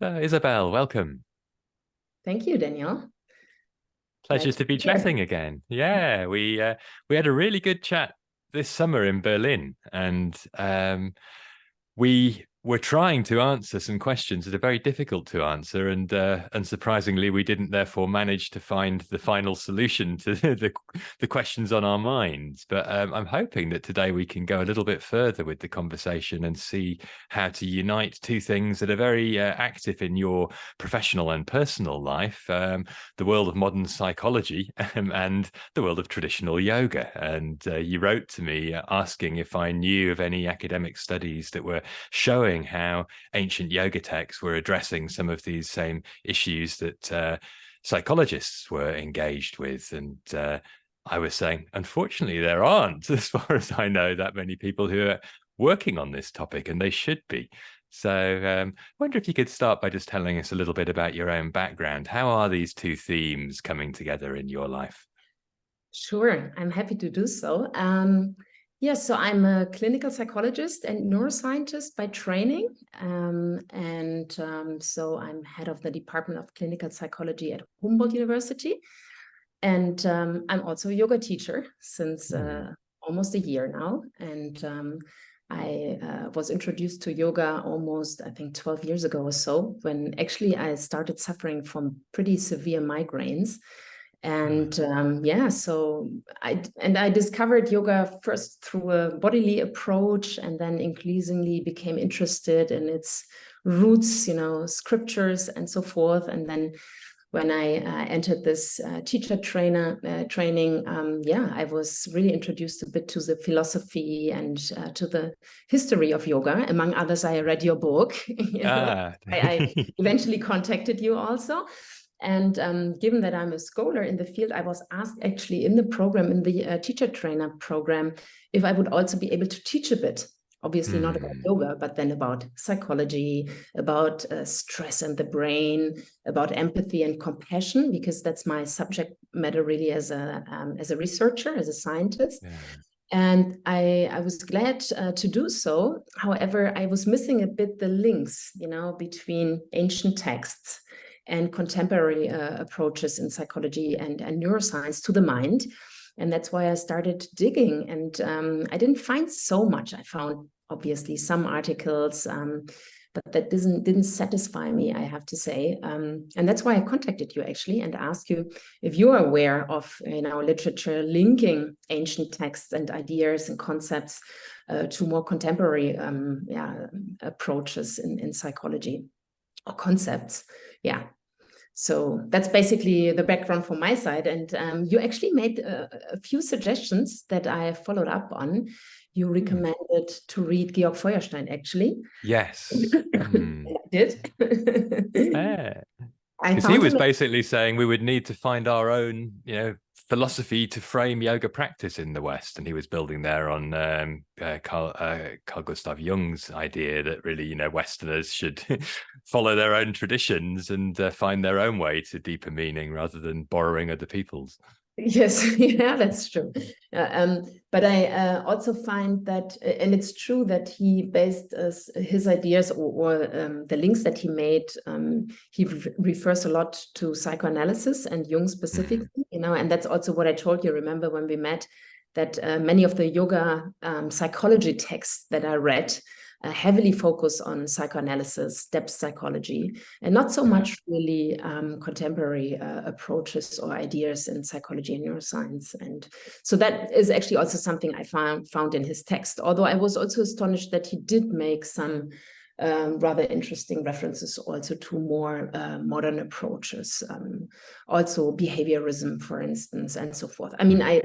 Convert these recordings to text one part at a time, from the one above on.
Isabel, welcome. Thank you, Daniel. Pleasure Glad to to be be here. chatting again. Yeah, we had a really good chat this summer in Berlin, and we were trying to answer some questions that are very difficult to answer, and surprisingly, we didn't therefore manage to find the final solution to the questions on our minds. But I'm hoping that today we can go a little bit further with the conversation and see how to unite two things that are very active in your professional and personal life: the world of modern psychology and the world of traditional yoga. And you wrote to me asking if I knew of any academic studies that were showing how ancient yoga texts were addressing some of these same issues that psychologists were engaged with. And I was saying, unfortunately, there aren't, as far as I know, that many people who are working on this topic, and they should be. So I wonder if you could start by just telling us a little bit about your own background. How are these two themes coming together in your life? Sure, I'm happy to do so. So I'm a clinical psychologist and neuroscientist by training. So I'm head of the Department of Clinical Psychology at Humboldt University. And I'm also a yoga teacher since almost a year now. And I was introduced to yoga almost, I think, 12 years ago or so, when actually I started suffering from pretty severe migraines. And I discovered yoga first through a bodily approach, and then increasingly became interested in its roots, scriptures and so forth. And then when I entered this teacher trainer training, I was really introduced a bit to the philosophy and to the history of yoga. Among others, I read your book. I eventually contacted you also. And given that I'm a scholar in the field, I was asked actually in the program, in the teacher trainer program, if I would also be able to teach a bit. Obviously not about yoga, but then about psychology, about stress and the brain, about empathy and compassion, because that's my subject matter really as a researcher, as a scientist. Yeah. And I was glad to do so. However, I was missing a bit the links, between ancient texts and contemporary approaches in psychology and neuroscience to the mind. And that's why I started digging. And I didn't find so much. I found obviously some articles, but that didn't satisfy me, I have to say. And that's why I contacted you actually and asked you if you are aware of literature linking ancient texts and ideas and concepts to more contemporary approaches in psychology or concepts. Yeah. So that's basically the background from my side. And you actually made a few suggestions that I followed up on. You recommended to read Georg Feuerstein, actually. Yes. I did. Because he was basically saying we would need to find our own, philosophy to frame yoga practice in the West, and he was building there on Carl Gustav Jung's idea that really, Westerners should follow their own traditions and find their own way to deeper meaning rather than borrowing other people's. Yes, yeah, that's true. But I also find that, and it's true that he based his ideas or the links that he made, he refers a lot to psychoanalysis and Jung specifically, and that's also what I told you, remember when we met, that many of the yoga psychology texts that I read heavily focus on psychoanalysis, depth psychology, and not so much really contemporary approaches or ideas in psychology and neuroscience. And so that is actually also something I found in his text, although I was also astonished that he did make some rather interesting references also to more modern approaches, also behaviorism, for instance, and so forth. I mean, I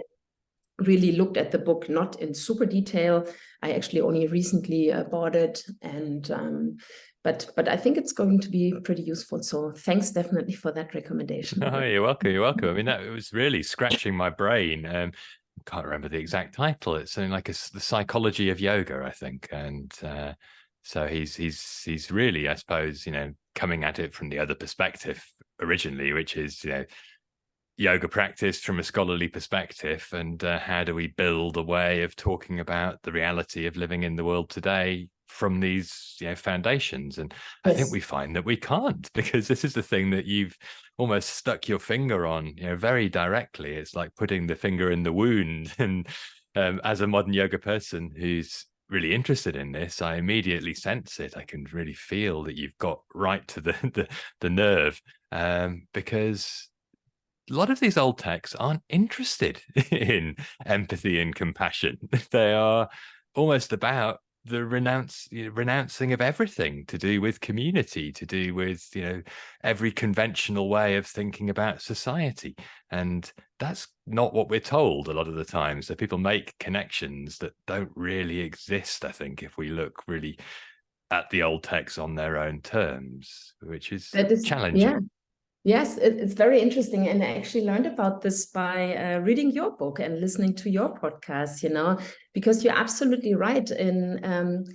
really looked at the book not in super detail. I actually only recently bought it, and but I think it's going to be pretty useful. So thanks definitely for that recommendation. Oh, you're welcome. You're welcome. I mean, that it was really scratching my brain. I can't remember the exact title. It's something like the psychology of yoga, I think. And so he's really, I suppose, coming at it from the other perspective originally, which is, yoga practice from a scholarly perspective, and how do we build a way of talking about the reality of living in the world today from these foundations. And I think Yes. we find that we can't, because this is the thing that you've almost stuck your finger on, very directly. It's like putting the finger in the wound. And as a modern yoga person who's really interested in this, I immediately sense it. I can really feel that you've got right to the nerve, because a lot of these old texts aren't interested in empathy and compassion. They are almost about the renouncing of everything to do with community, to do with every conventional way of thinking about society. And that's not what we're told a lot of the time. So people make connections that don't really exist, I think, if we look really at the old texts on their own terms, which is That is, challenging. yeah. Yes, it's very interesting. And I actually learned about this by reading your book and listening to your podcast, because you're absolutely right in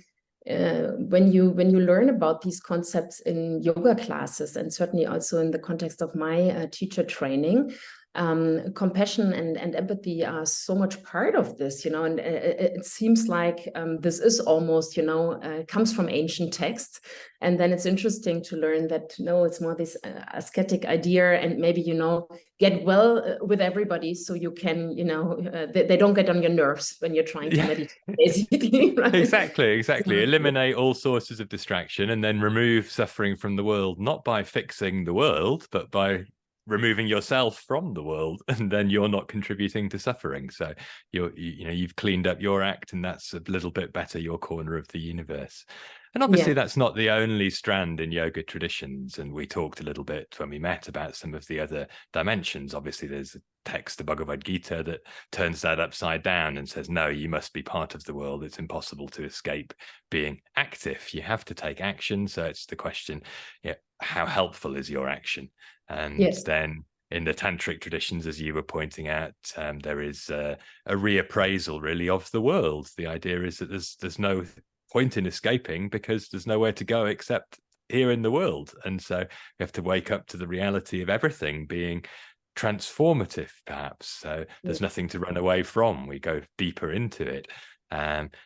when you learn about these concepts in yoga classes, and certainly also in the context of my teacher training. Compassion and empathy are so much part of this, and it seems like this is almost, comes from ancient texts. And then it's interesting to learn that, no, it's more this ascetic idea, and maybe, get well with everybody so you can, they don't get on your nerves when you're trying to meditate, basically, right? Exactly. So, Eliminate all sources of distraction and then remove suffering from the world, not by fixing the world, but by removing yourself from the world, and then you're not contributing to suffering. So you've cleaned up your act, and that's a little bit better your corner of the universe. And obviously that's not the only strand in yoga traditions, and we talked a little bit when we met about some of the other dimensions. Obviously there's a text, the Bhagavad Gita, that turns that upside down and says, no, you must be part of the world. It's impossible to escape being active. You have to take action. So it's the question, how helpful is your action? And then in the tantric traditions, as you were pointing out, there is a reappraisal really of the world. The idea is that there's no point in escaping, because there's nowhere to go except here in the world. And so we have to wake up to the reality of everything being transformative, perhaps. So there's nothing to run away from. We go deeper into it.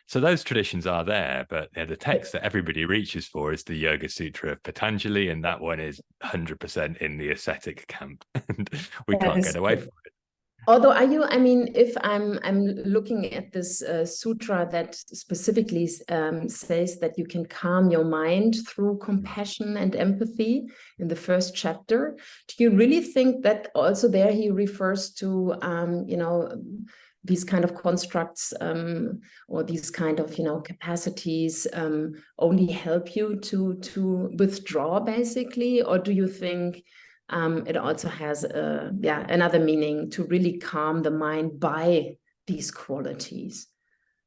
So those traditions are there, but the text that everybody reaches for is the Yoga Sutra of Patanjali, and that one is 100% in the ascetic camp, and we can't get away from it. Although, if I'm looking at this sutra that specifically says that you can calm your mind through compassion and empathy in the first chapter, do you really think that also there he refers to, these kind of constructs or these kind of, capacities only help you to withdraw, basically? Or do you think it also has another meaning, to really calm the mind by these qualities?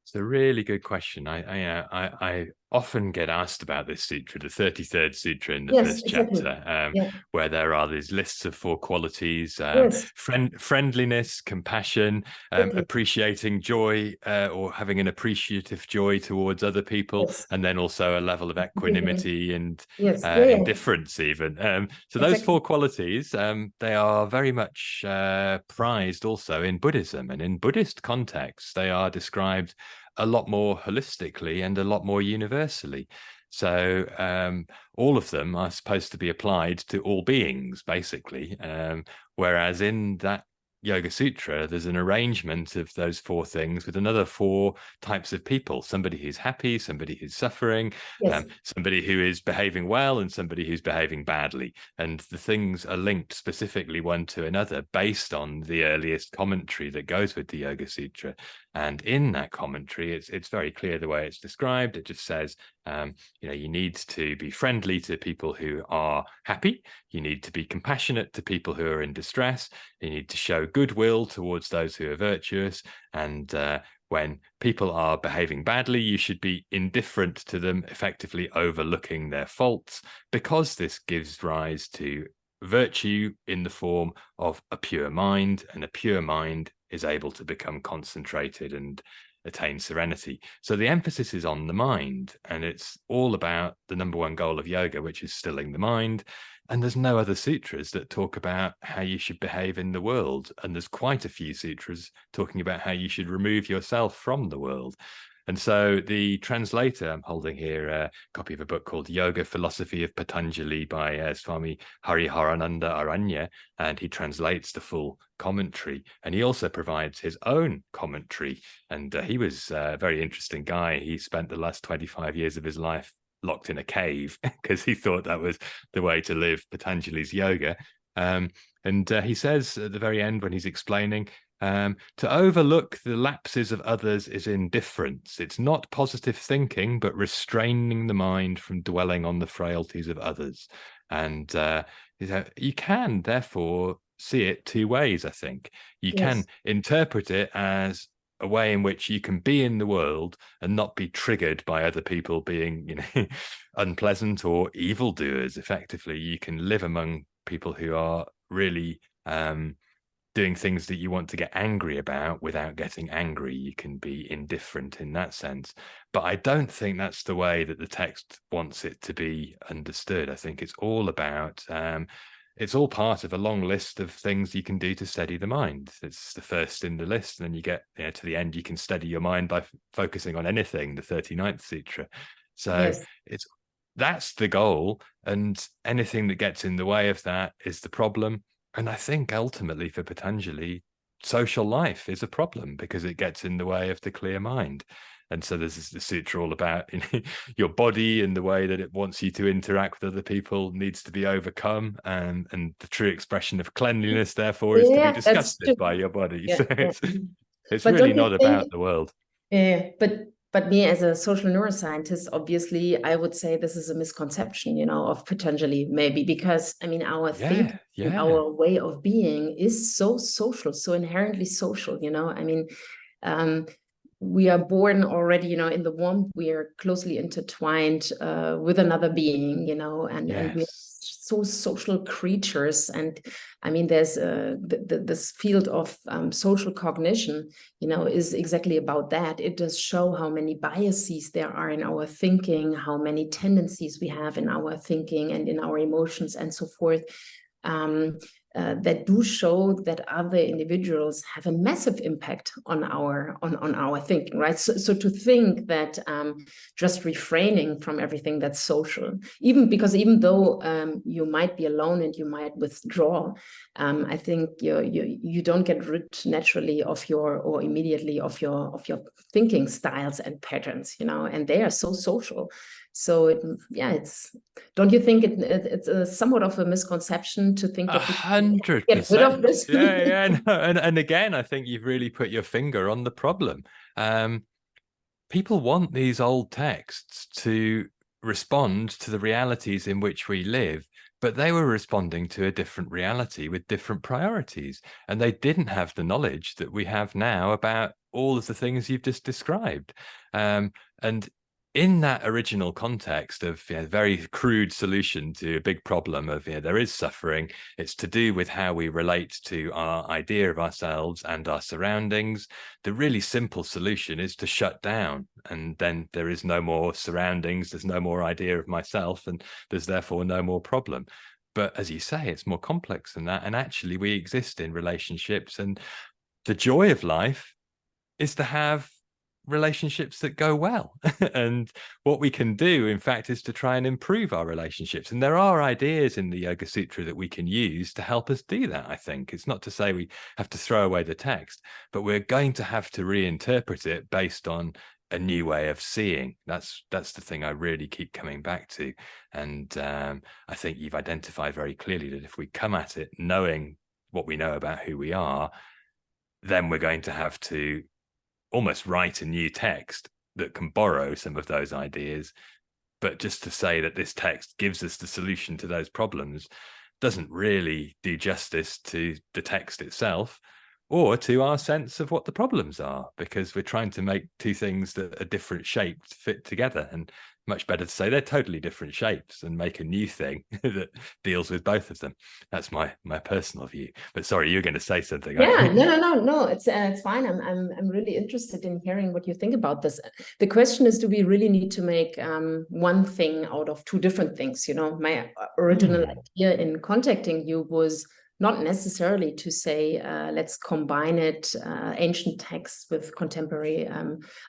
It's a really good question. I often get asked about this sutra, the 33rd sutra in the first chapter, where there are these lists of 4 qualities: friendliness, compassion, appreciating joy, or having an appreciative joy towards other people, and then also a level of equanimity and indifference, even. So those 4 qualities, they are very much prized also in Buddhism, and in Buddhist contexts, they are described a lot more holistically and a lot more universally. So all of them are supposed to be applied to all beings, basically. Whereas in that Yoga Sutra, there's an arrangement of those 4 things with another 4 types of people: somebody who's happy, somebody who's suffering, somebody who is behaving well, and somebody who's behaving badly. And the things are linked specifically one to another based on the earliest commentary that goes with the Yoga Sutra. And in that commentary, it's very clear the way it's described. It just says, you need to be friendly to people who are happy. You need to be compassionate to people who are in distress. You need to show goodwill towards those who are virtuous. And when people are behaving badly, you should be indifferent to them, effectively overlooking their faults, because this gives rise to virtue in the form of a pure mind, and a pure mind is able to become concentrated and attain serenity. So the emphasis is on the mind, and it's all about the number 1 goal of yoga, which is stilling the mind. And there's no other sutras that talk about how you should behave in the world. And there's quite a few sutras talking about how you should remove yourself from the world. And so the translator, I'm holding here a copy of a book called Yoga Philosophy of Patanjali by Swami Hariharananda Aranya, and he translates the full commentary, and he also provides his own commentary. And he was a very interesting guy. He spent the last 25 years of his life locked in a cave because he thought that was the way to live Patanjali's yoga. And he says at the very end, when he's explaining, to overlook the lapses of others is indifference. It's not positive thinking, but restraining the mind from dwelling on the frailties of others. And you can therefore see it two ways, I think. You can interpret it as a way in which you can be in the world and not be triggered by other people being, unpleasant or evildoers. Effectively, you can live among people who are really doing things that you want to get angry about without getting angry. You can be indifferent in that sense. But I don't think that's the way that the text wants it to be understood. I think it's all about it's all part of a long list of things you can do to steady the mind. It's the first in the list, and then you get to the end. You can steady your mind by focusing on anything, the 39th sutra. So that's the goal, and anything that gets in the way of that is the problem. And I think ultimately for Patanjali, social life is a problem because it gets in the way of the clear mind. And so there's the sutra all about your body and the way that it wants you to interact with other people needs to be overcome. And the true expression of cleanliness, therefore, is to be disgusted by your body. So it's really not about the world. Yeah, but me as a social neuroscientist, obviously, I would say this is a misconception, of Patanjali, maybe, because I mean, our thinking, our way of being is so social, so inherently social, I mean, we are born already, in the womb, we are closely intertwined with another being, and we're so social creatures. And I mean, there's this field of social cognition, is exactly about that. It does show how many biases there are in our thinking, how many tendencies we have in our thinking and in our emotions and so forth. That do show that other individuals have a massive impact on our thinking, right? So to think that just refraining from everything that's social, even though you might be alone and you might withdraw, I think you don't get rid naturally of or immediately of your thinking styles and patterns, and they are so social. So don't you think it's a somewhat of a misconception to think that 100%. Get rid of this? No. And again, I think you've really put your finger on the problem. People want these old texts to respond to the realities in which we live, but they were responding to a different reality with different priorities, and they didn't have the knowledge that we have now about all of the things you've just described. And in that original context of very crude solution to a big problem of there is suffering, it's to do with how we relate to our idea of ourselves and our surroundings. The really simple solution is to shut down, and then there is no more surroundings, there's no more idea of myself, and there's therefore no more problem. But as you say, it's more complex than that, and actually we exist in relationships, and the joy of life is to have relationships that go well. And what we can do, in fact, is to try and improve our relationships. And there are ideas in the Yoga Sutra that we can use to help us do that. I think it's not to say we have to throw away the text, but we're going to have to reinterpret it based on a new way of seeing. That's the thing I really keep coming back to. And I think you've identified very clearly that if we come at it knowing what we know about who we are, then we're going to have to almost write a new text that can borrow some of those ideas. But just to say that this text gives us the solution to those problems doesn't really do justice to the text itself or to our sense of what the problems are, because we're trying to make two things that are different shapes fit together. And much better to say they're totally different shapes and make a new thing that deals with both of them. That's my personal view. But sorry, you're going to say something. Yeah, no. It's fine. I'm really interested in hearing what you think about this. The question is, do we really need to make one thing out of two different things? My original idea in contacting you was not necessarily to say, let's combine it, ancient texts with contemporary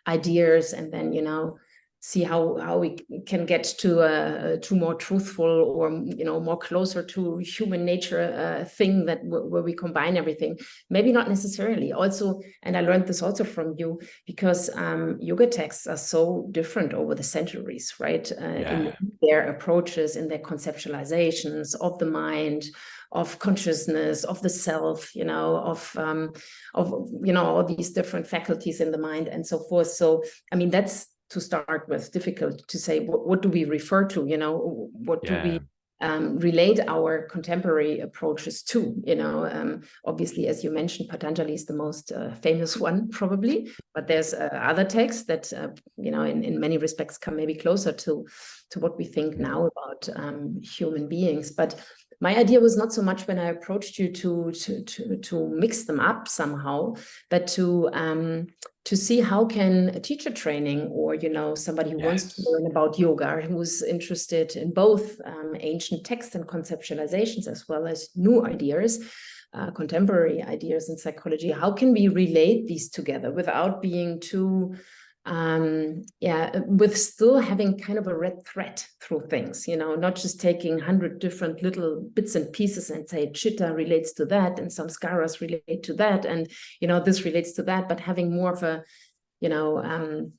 ideas, and then, you know, see how we can get to more truthful, or, you know, more closer to human nature thing that where we combine everything. Maybe not necessarily. Also, and I learned this also from you, because yoga texts are so different over the centuries, right? In their approaches, in their conceptualizations of the mind, of consciousness, of the self, you know, of you know, all these different faculties in the mind and so forth. So, I mean, that's, to start with, difficult to say what do we refer to, you know, what do we relate our contemporary approaches to, you know. Obviously, as you mentioned, Patanjali is the most famous one probably, but there's other texts that you know, in many respects come maybe closer to what we think now about human beings. But my idea was not so much, when I approached you, to mix them up somehow, but to see how can a teacher training, or, you know, somebody who wants to learn about yoga, who's interested in both ancient texts and conceptualizations, as well as new ideas, contemporary ideas in psychology, how can we relate these together without being too with still having kind of a red thread through things, you know, not just taking 100 different little bits and pieces and say chitta relates to that, and samskaras relate to that, and, you know, this relates to that, but having more of a, you know,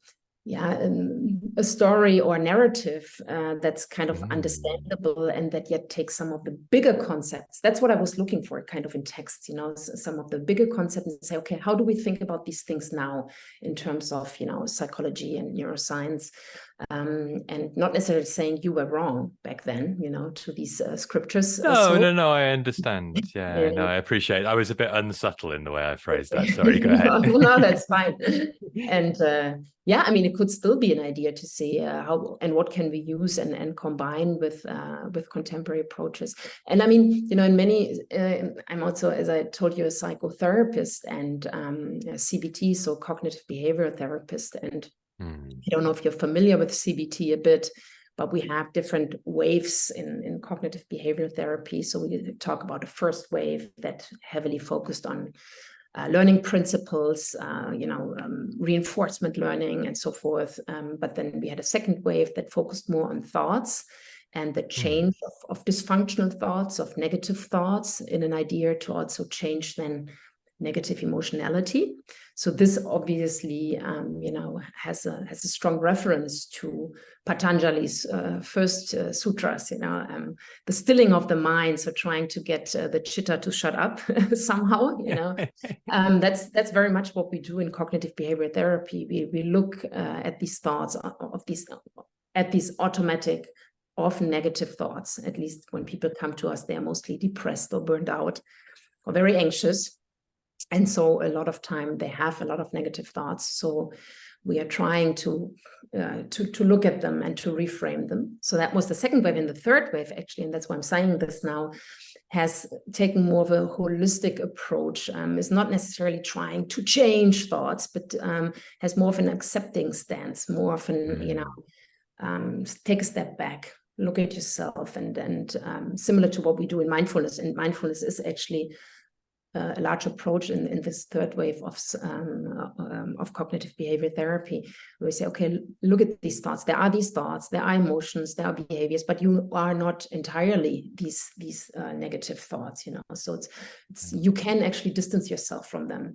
a story or narrative that's kind of understandable, and that yet takes some of the bigger concepts. That's what I was looking for, kind of in text, you know, some of the bigger concepts, and say, okay, how do we think about these things now in terms of, you know, psychology and neuroscience, and not necessarily saying you were wrong back then, you know, to these scriptures. No, I understand. Yeah, no, I appreciate it. I was a bit unsubtle in the way I phrased that. Sorry, go ahead. No, that's fine. And yeah, I mean, it could still be an idea to see how and what can we use and combine with contemporary approaches. And I mean, you know, in many, I'm also, as I told you, a psychotherapist and CBT, so cognitive behavioral therapist. And I don't know if you're familiar with CBT a bit, but we have different waves in cognitive behavioral therapy. So we talk about a first wave that heavily focused on learning principles, you know, reinforcement learning and so forth. But then we had a second wave that focused more on thoughts and the change of dysfunctional thoughts, of negative thoughts, in an idea to also change then negative emotionality. So this obviously, you know, has a strong reference to Patanjali's first sutras, you know, the stilling of the mind. So trying to get the chitta to shut up somehow, you know. That's very much what we do in cognitive behavioral therapy. We look at these thoughts at these automatic, often negative thoughts. At least when people come to us, they are mostly depressed or burned out or very anxious. And so a lot of time they have a lot of negative thoughts. So we are trying to look at them and to reframe them. So that was the second wave. And the third wave, actually, and that's why I'm saying this now, has taken more of a holistic approach, is not necessarily trying to change thoughts, but has more of an accepting stance, more of an, you know, take a step back, look at yourself, and similar to what we do in mindfulness. And mindfulness is actually a large approach in this third wave of cognitive behavior therapy, where we say, okay, look at these thoughts. There are these thoughts, there are emotions, there are behaviors, but you are not entirely these negative thoughts, you know. So it's you can actually distance yourself from them.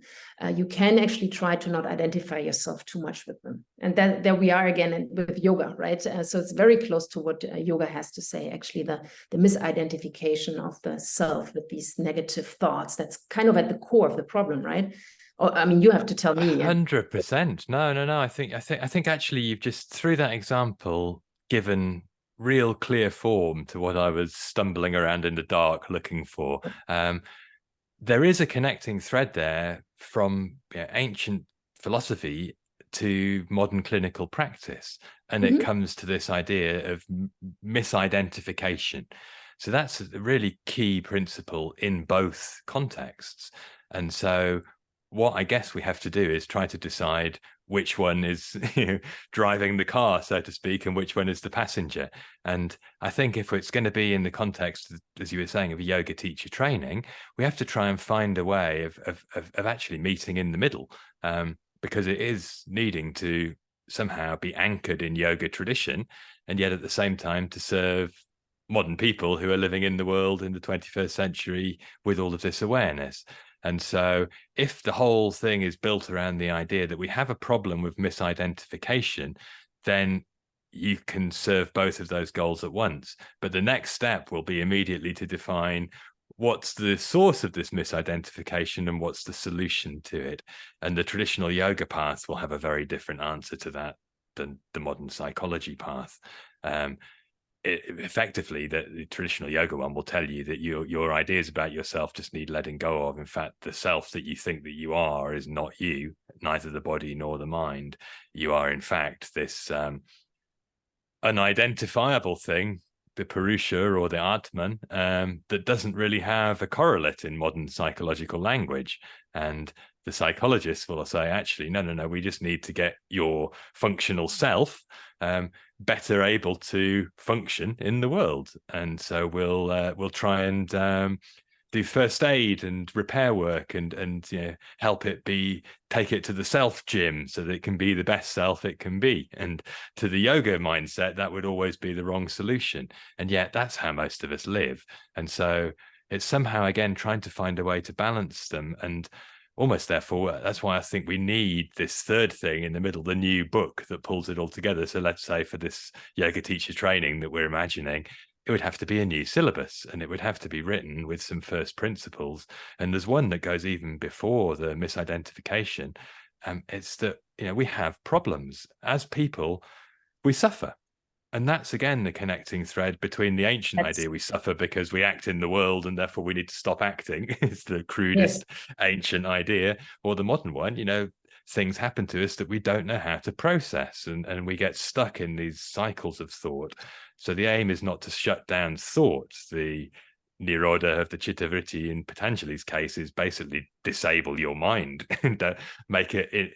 You can actually try to not identify yourself too much with them. And then there we are again with yoga, right? So it's very close to what yoga has to say, actually, the misidentification of the self with these negative thoughts. That's kind of at the core of the problem, right? Or, I mean, you have to tell me. 100%. No. I think actually you've just, through that example, given real clear form to what I was stumbling around in the dark looking for. There is a connecting thread there from ancient philosophy to modern clinical practice, and it comes to this idea of misidentification. So that's a really key principle in both contexts. And so what I guess we have to do is try to decide which one is driving the car, so to speak, and which one is the passenger. And I think if it's going to be in the context, as you were saying, of a yoga teacher training, we have to try and find a way of actually meeting in the middle, because it is needing to somehow be anchored in yoga tradition, and yet at the same time to serve modern people who are living in the world in the 21st century with all of this awareness. And so if the whole thing is built around the idea that we have a problem with misidentification, then you can serve both of those goals at once. But the next step will be immediately to define what's the source of this misidentification and what's the solution to it. And the traditional yoga path will have a very different answer to that than the modern psychology path. Effectively, the traditional yoga one will tell you that your ideas about yourself just need letting go of. In fact, the self that you think that you are is not you, neither the body nor the mind. You are, in fact, this unidentifiable thing, the Purusha or the Atman, that doesn't really have a correlate in modern psychological language. And the psychologists will say, actually, no, we just need to get your functional self better able to function in the world. And so we'll try and do first aid and repair work and help it take it to the self gym so that it can be the best self it can be. And to the yoga mindset, that would always be the wrong solution. And yet that's how most of us live. And so it's somehow, again, trying to find a way to balance them. And almost therefore, that's why I think we need this third thing in the middle, the new book that pulls it all together. So let's say for this yoga teacher training that we're imagining, it would have to be a new syllabus, and it would have to be written with some first principles. And there's one that goes even before the misidentification. It's that, we have problems as people, we suffer. And that's, again, the connecting thread between the ancient idea we suffer because we act in the world and therefore we need to stop acting. It's the crudest ancient idea. Or the modern one, things happen to us that we don't know how to process, and we get stuck in these cycles of thought. So the aim is not to shut down thought. The Nirodha of the Chittavritti in Patanjali's case is basically disable your mind and make it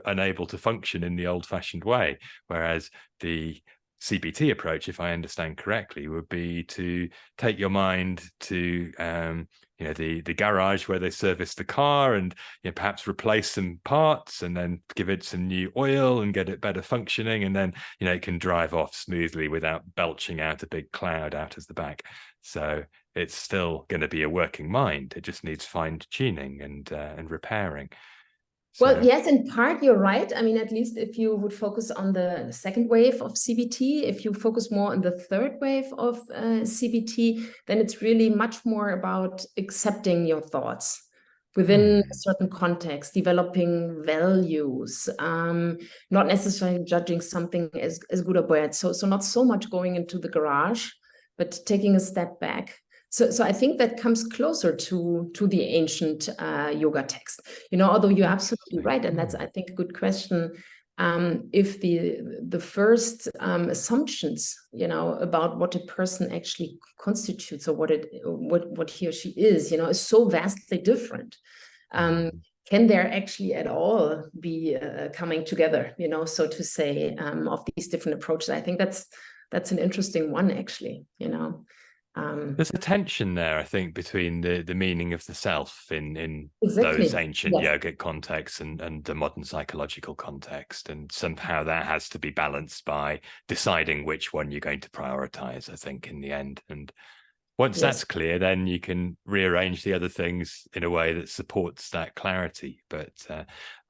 unable to function in the old-fashioned way. Whereas the CBT approach, if I understand correctly, would be to take your mind to the garage where they service the car and perhaps replace some parts and then give it some new oil and get it better functioning, and then it can drive off smoothly without belching out a big cloud out as the back. So it's still going to be a working mind. It just needs fine tuning and repairing. Well, yes, in part, you're right. I mean, at least if you would focus on the second wave of CBT, if you focus more on the third wave of CBT, then it's really much more about accepting your thoughts within a certain context, developing values, not necessarily judging something as good or bad. So not so much going into the garage, but taking a step back. So I think that comes closer to the ancient yoga text, although you're absolutely right. And that's, I think, a good question. If the first assumptions, about what a person actually constitutes or what he or she is so vastly different, can there actually at all be coming together, so to say, of these different approaches? I think that's an interesting one, actually, There's a tension there, I think, between the meaning of the self in exactly. those ancient yogic contexts and the modern psychological context. And somehow that has to be balanced by deciding which one you're going to prioritize, I think, in the end. And once that's clear, then you can rearrange the other things in a way that supports that clarity. But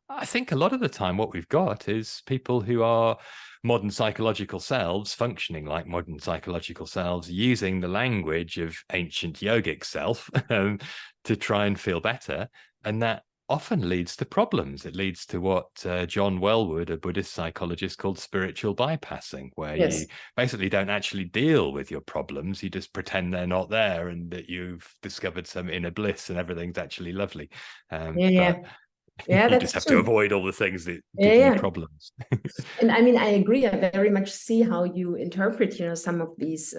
I think a lot of the time what we've got is people who are modern psychological selves, functioning like modern psychological selves, using the language of ancient yogic self to try and feel better. And that often leads to problems. It leads to what John Wellwood, a Buddhist psychologist, called spiritual bypassing, where you basically don't actually deal with your problems. You just pretend they're not there and that you've discovered some inner bliss and everything's actually lovely. But you just have to avoid all the things that give you problems. And I mean, I agree. I very much see how you interpret, some of these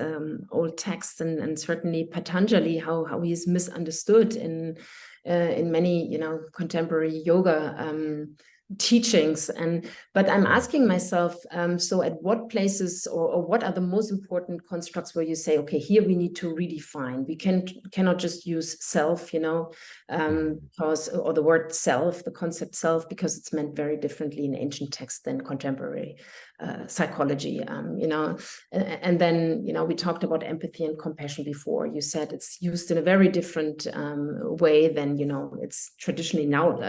old texts, and certainly Patanjali, how he is misunderstood in many, contemporary yoga teachings. But I'm asking myself, so at what places or what are the most important constructs where you say, okay, here we need to redefine. We cannot just use self, because, or the word self, the concept self, because it's meant very differently in ancient texts than contemporary psychology, and then, we talked about empathy and compassion before. You said it's used in a very different way than, it's traditionally now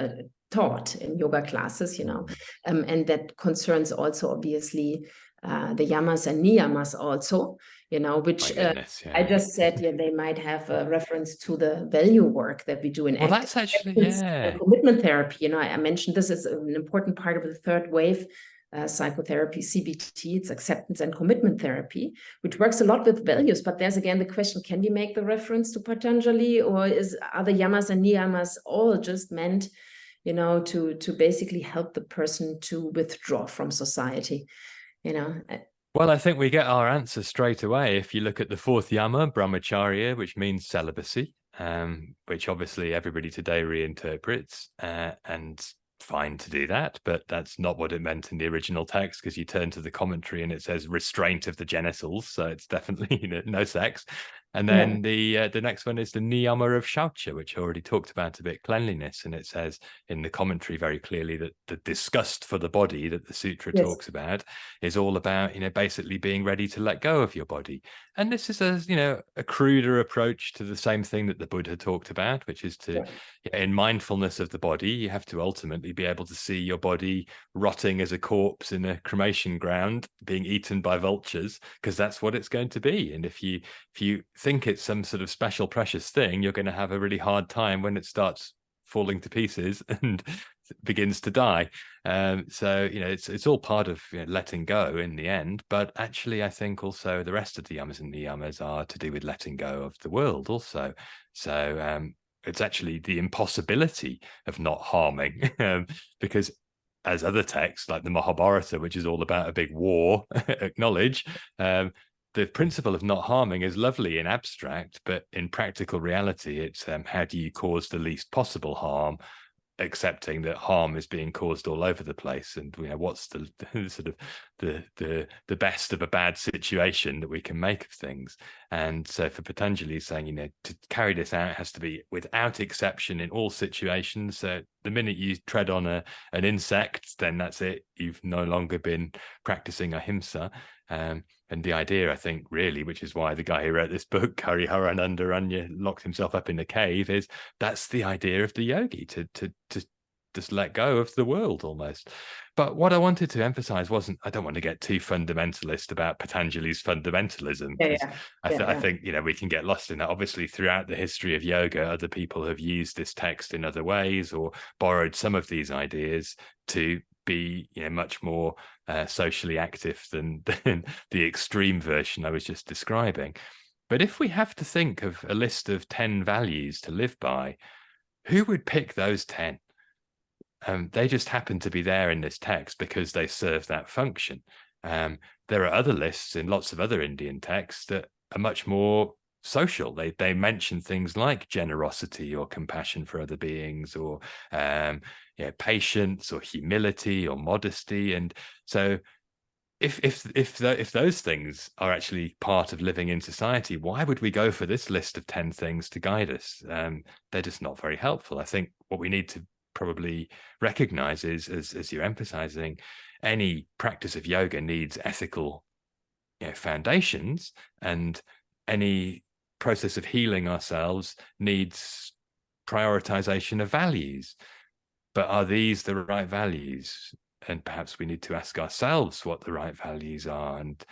taught in yoga classes, and that concerns also obviously the yamas and niyamas also, which I just said, they might have a reference to the value work that we do in that's actually, commitment therapy. I mentioned this is an important part of the third wave psychotherapy, CBT. It's acceptance and commitment therapy, which works a lot with values. But there's again the question: can we make the reference to Patanjali, or are the yamas and niyamas all just meant, to basically help the person to withdraw from society? Well, I think we get our answer straight away if you look at the fourth yama, brahmacharya, which means celibacy, which obviously everybody today reinterprets, and fine to do that, but that's not what it meant in the original text, because you turn to the commentary and it says restraint of the genitals, so it's definitely no sex. And then the next one is the niyama of shaucha, which I already talked about a bit, cleanliness, and it says in the commentary very clearly that the disgust for the body that the sutra talks about is all about, basically being ready to let go of your body. And this is a cruder approach to the same thing that the Buddha talked about, which is to, in mindfulness of the body, you have to ultimately be able to see your body rotting as a corpse in a cremation ground, being eaten by vultures, because that's what it's going to be. And if you think it's some sort of special precious thing, you're going to have a really hard time when it starts falling to pieces and begins to die. So it's all part of letting go in the end. But actually, I think also the rest of the yamas and niyamas are to do with letting go of the world also. So it's actually the impossibility of not harming, because as other texts like the Mahabharata, which is all about a big war, acknowledge, the principle of not harming is lovely in abstract, but in practical reality, it's how do you cause the least possible harm, accepting that harm is being caused all over the place, and what's the sort of the best of a bad situation that we can make of things. And so for Patanjali, saying to carry this out has to be without exception in all situations. So the minute you tread on an insect, then that's it, you've no longer been practicing ahimsa. And the idea, I think, really, which is why the guy who wrote this book, Hariharananda Ranya, locked himself up in a cave, is that's the idea of the yogi, to just let go of the world almost. But what I wanted to emphasize wasn't, I don't want to get too fundamentalist about Patanjali's fundamentalism, because I think we can get lost in that. Obviously, throughout the history of yoga, other people have used this text in other ways or borrowed some of these ideas to be much more socially active than the extreme version I was just describing. But if we have to think of a list of 10 values to live by, who would pick those 10? They just happen to be there in this text because they serve that function. There are other lists in lots of other Indian texts that are much more social. They mention things like generosity or compassion for other beings, or patience or humility or modesty. And so if those things are actually part of living in society, why would we go for this list of 10 things to guide us? They're just not very helpful. I think what we need to probably recognize is, as you're emphasizing, any practice of yoga needs ethical foundations, and any process of healing ourselves needs prioritization of values. But are these the right values? And perhaps we need to ask ourselves what the right values are. And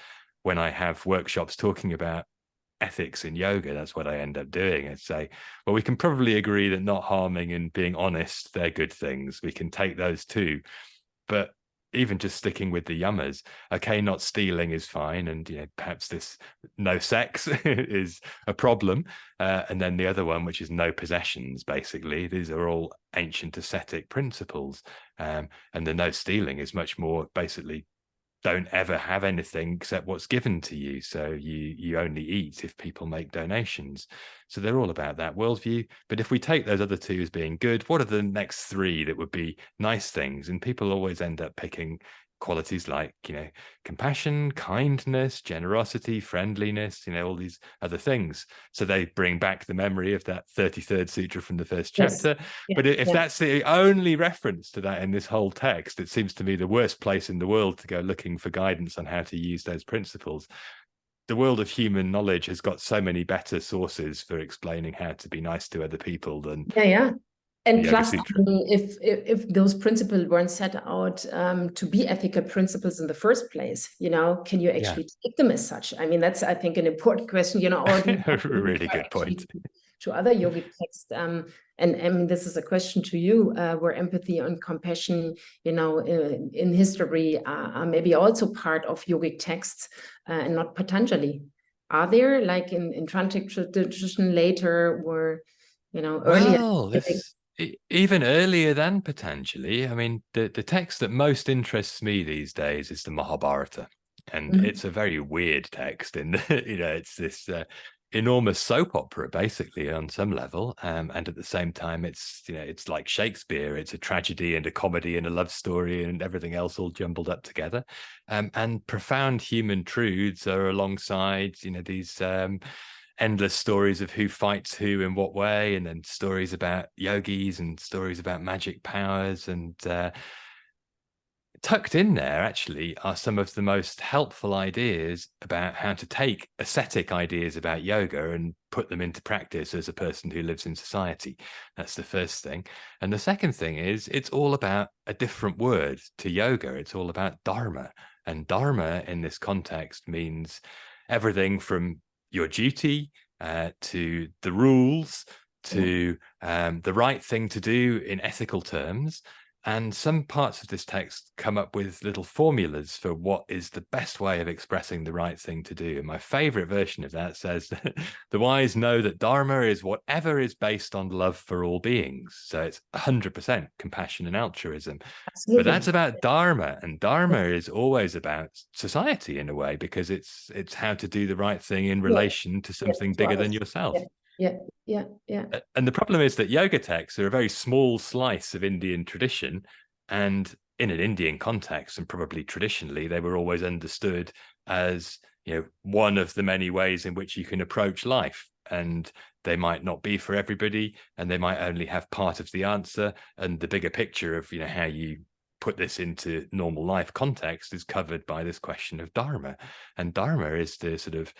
when I have workshops talking about ethics in yoga, that's what I end up doing. I say, well, we can probably agree that not harming and being honest, they're good things. We can take those too. But even just sticking with the yamas, okay, not stealing is fine, and perhaps this no sex is a problem, and then the other one, which is no possessions, basically these are all ancient ascetic principles, and the no stealing is much more basically don't ever have anything except what's given to you. So you only eat if people make donations. So they're all about that worldview. But if we take those other two as being good, what are the next three that would be nice things? And people always end up picking qualities like, compassion, kindness, generosity, friendliness, all these other things. So they bring back the memory of that 33rd sutra from the first Yes. chapter. Yeah. But if Yeah. that's the only reference to that in this whole text, it seems to me the worst place in the world to go looking for guidance on how to use those principles. The world of human knowledge has got so many better sources for explaining how to be nice to other people than Yeah. And the Yoga plus, Sutra. if those principles weren't set out to be ethical principles in the first place, can you actually take them as such? I mean, that's, I think, an important question. Or do A really good point. To other yogic texts? And I mean, this is a question to you, where empathy and compassion, in history are maybe also part of yogic texts and not Patanjali. Are there, like in Tantric tradition later, where earlier? Well, even earlier than Patanjali. I mean, the text that most interests me these days is the Mahabharata, and it's a very weird text. In it's this enormous soap opera, basically, on some level, and at the same time, it's it's like Shakespeare. It's a tragedy and a comedy and a love story and everything else all jumbled up together, and profound human truths are alongside these. Endless stories of who fights who in what way, and then stories about yogis and stories about magic powers. And tucked in there actually are some of the most helpful ideas about how to take ascetic ideas about yoga and put them into practice as a person who lives in society. That's the first thing. And the second thing is, it's all about a different word to yoga. It's all about Dharma. And Dharma in this context means everything from your duty to the rules to the right thing to do in ethical terms. And some parts of this text come up with little formulas for what is the best way of expressing the right thing to do. And my favorite version of that says that the wise know that Dharma is whatever is based on love for all beings. So it's 100% compassion and altruism. Absolutely. But that's about Dharma, and Dharma is always about society in a way, because it's how to do the right thing in relation to something bigger than yourself. Yeah. And the problem is that yoga texts are a very small slice of Indian tradition, and in an Indian context, and probably traditionally, they were always understood as one of the many ways in which you can approach life. And they might not be for everybody, and they might only have part of the answer. And the bigger picture of how you put this into normal life context is covered by this question of Dharma. And Dharma is the sort of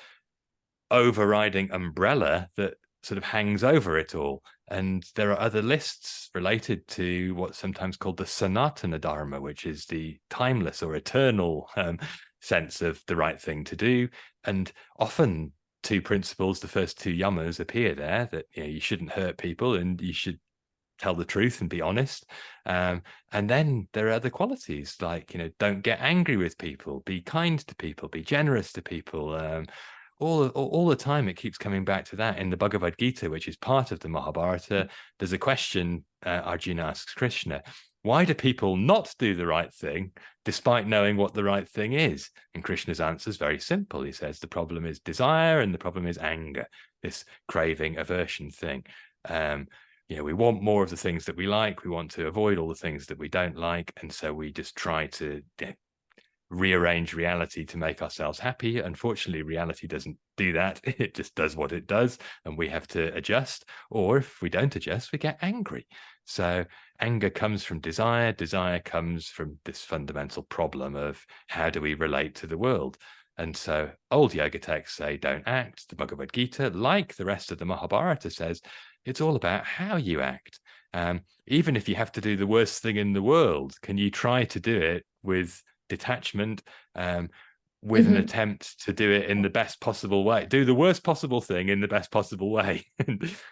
overriding umbrella that sort of hangs over it all. And there are other lists related to what's sometimes called the Sanatana Dharma, which is the timeless or eternal sense of the right thing to do. And often two principles, the first two yamas, appear there, that you shouldn't hurt people and you should tell the truth and be honest. And then there are other qualities like, don't get angry with people, be kind to people, be generous to people. All the time it keeps coming back to that. In the Bhagavad Gita, which is part of the Mahabharata, there's a question Arjuna asks Krishna: why do people not do the right thing despite knowing what the right thing is? And Krishna's answer is very simple. He says the problem is desire and the problem is anger, this craving, aversion thing. We want more of the things that we like. We want to avoid all the things that we don't like. And so we just try to rearrange reality to make ourselves happy. Unfortunately, reality doesn't do that. It just does what it does, and we have to adjust. Or if we don't adjust, we get angry. So anger comes from desire. Desire comes from this fundamental problem of how do we relate to the world? And so old yoga texts say don't act. The Bhagavad Gita, like the rest of the Mahabharata, says it's all about how you act. Even if you have to do the worst thing in the world, can you try to do it with detachment, with an attempt to do it in the best possible way, do the worst possible thing in the best possible way?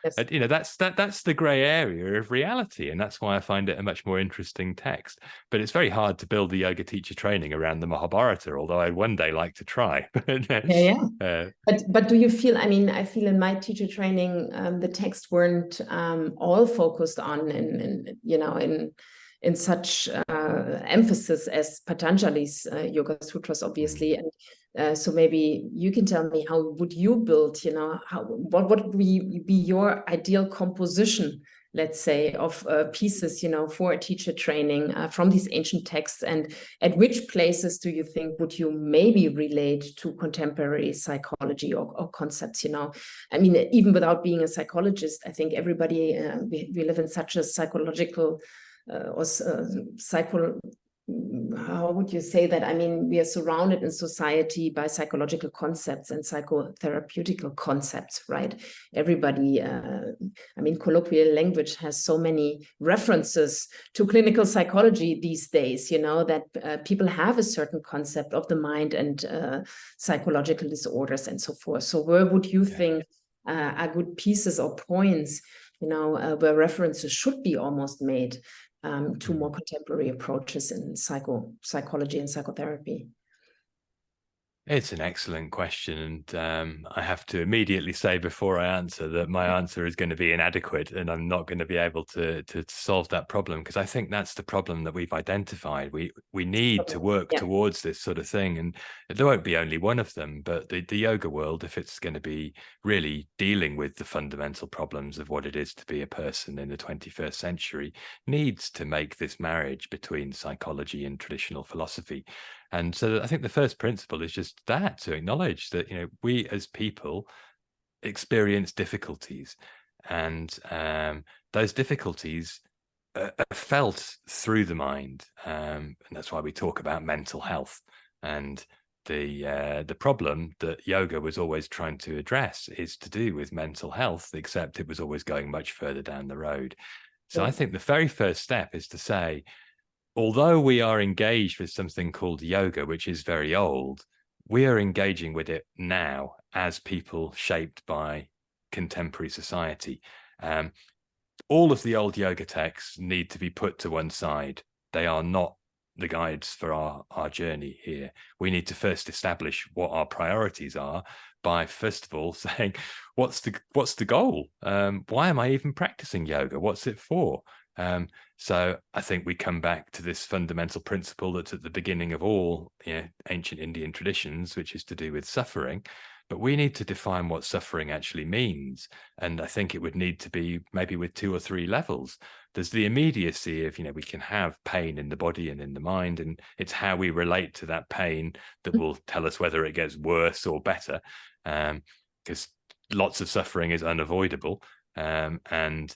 Yes. And, that's the gray area of reality, and that's why I find it a much more interesting text. But it's very hard to build the yoga teacher training around the Mahabharata, although I'd one day like to try. But do you feel, I mean, I feel in my teacher training, the texts weren't all focused on in in such emphasis as Patanjali's Yoga Sutras, obviously. And so maybe you can tell me, how would you build, what would be your ideal composition, let's say, of pieces, for a teacher training from these ancient texts? And at which places do you think would you maybe relate to contemporary psychology or concepts? I mean, even without being a psychologist, I think everybody, we live in such a psychological how would you say that? I mean, we are surrounded in society by psychological concepts and psychotherapeutical concepts, right? Everybody, I mean, colloquial language has so many references to clinical psychology these days, that people have a certain concept of the mind and psychological disorders and so forth. So where would you think are good pieces or points, where references should be almost made to more contemporary approaches in psychology and psychotherapy? It's an excellent question, and I have to immediately say before I answer that my answer is going to be inadequate, and I'm not going to be able to solve that problem, because I think that's the problem that we've identified. We need to work towards this sort of thing, and there won't be only one of them. But the yoga world, if it's going to be really dealing with the fundamental problems of what it is to be a person in the 21st century, needs to make this marriage between psychology and traditional philosophy. And so I think the first principle is just that, to acknowledge that, we as people experience difficulties, and those difficulties are felt through the mind. And that's why we talk about mental health. And the problem that yoga was always trying to address is to do with mental health, except it was always going much further down the road. So I think the very first step is to say, although we are engaged with something called yoga, which is very old, we are engaging with it now as people shaped by contemporary society. All of the old yoga texts need to be put to one side. They are not the guides for our journey here. We need to first establish what our priorities are by, first of all, saying, what's the goal? Why am I even practicing yoga? What's it for? So I think we come back to this fundamental principle that's at the beginning of all ancient Indian traditions, which is to do with suffering. But we need to define what suffering actually means. And I think it would need to be maybe with 2 or 3 levels. There's the immediacy of, we can have pain in the body and in the mind, and it's how we relate to that pain that will tell us whether it gets worse or better, because lots of suffering is unavoidable. And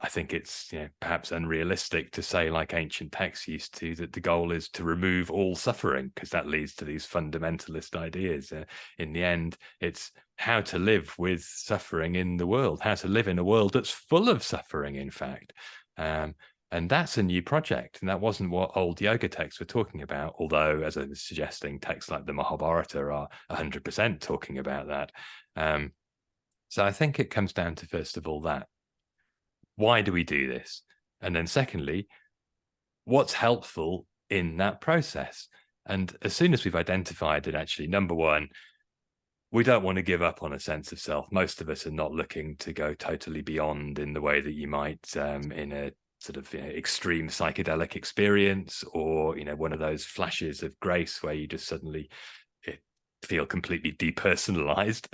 I think it's perhaps unrealistic to say, like ancient texts used to, that the goal is to remove all suffering, because that leads to these fundamentalist ideas. In the end, it's how to live with suffering in the world, how to live in a world that's full of suffering, in fact. And that's a new project. And that wasn't what old yoga texts were talking about, although, as I was suggesting, texts like the Mahabharata are 100% talking about that. So I think it comes down to, first of all, that. Why do we do this? And then secondly, what's helpful in that process? And as soon as we've identified that, actually, number one, we don't want to give up on a sense of self. Most of us are not looking to go totally beyond in the way that you might in a sort of extreme psychedelic experience, or one of those flashes of grace where you just suddenly feel completely depersonalized,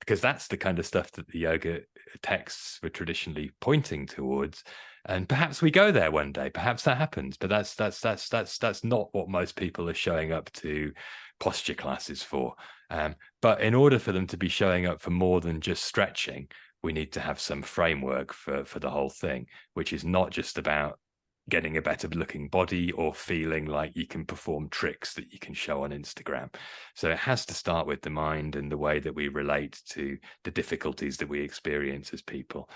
because that's the kind of stuff that the yoga texts were traditionally pointing towards. And perhaps we go there one day, perhaps that happens, but that's not what most people are showing up to posture classes for. But in order for them to be showing up for more than just stretching, we need to have some framework for the whole thing, which is not just about getting a better looking body or feeling like you can perform tricks that you can show on Instagram. So it has to start with the mind and the way that we relate to the difficulties that we experience as people.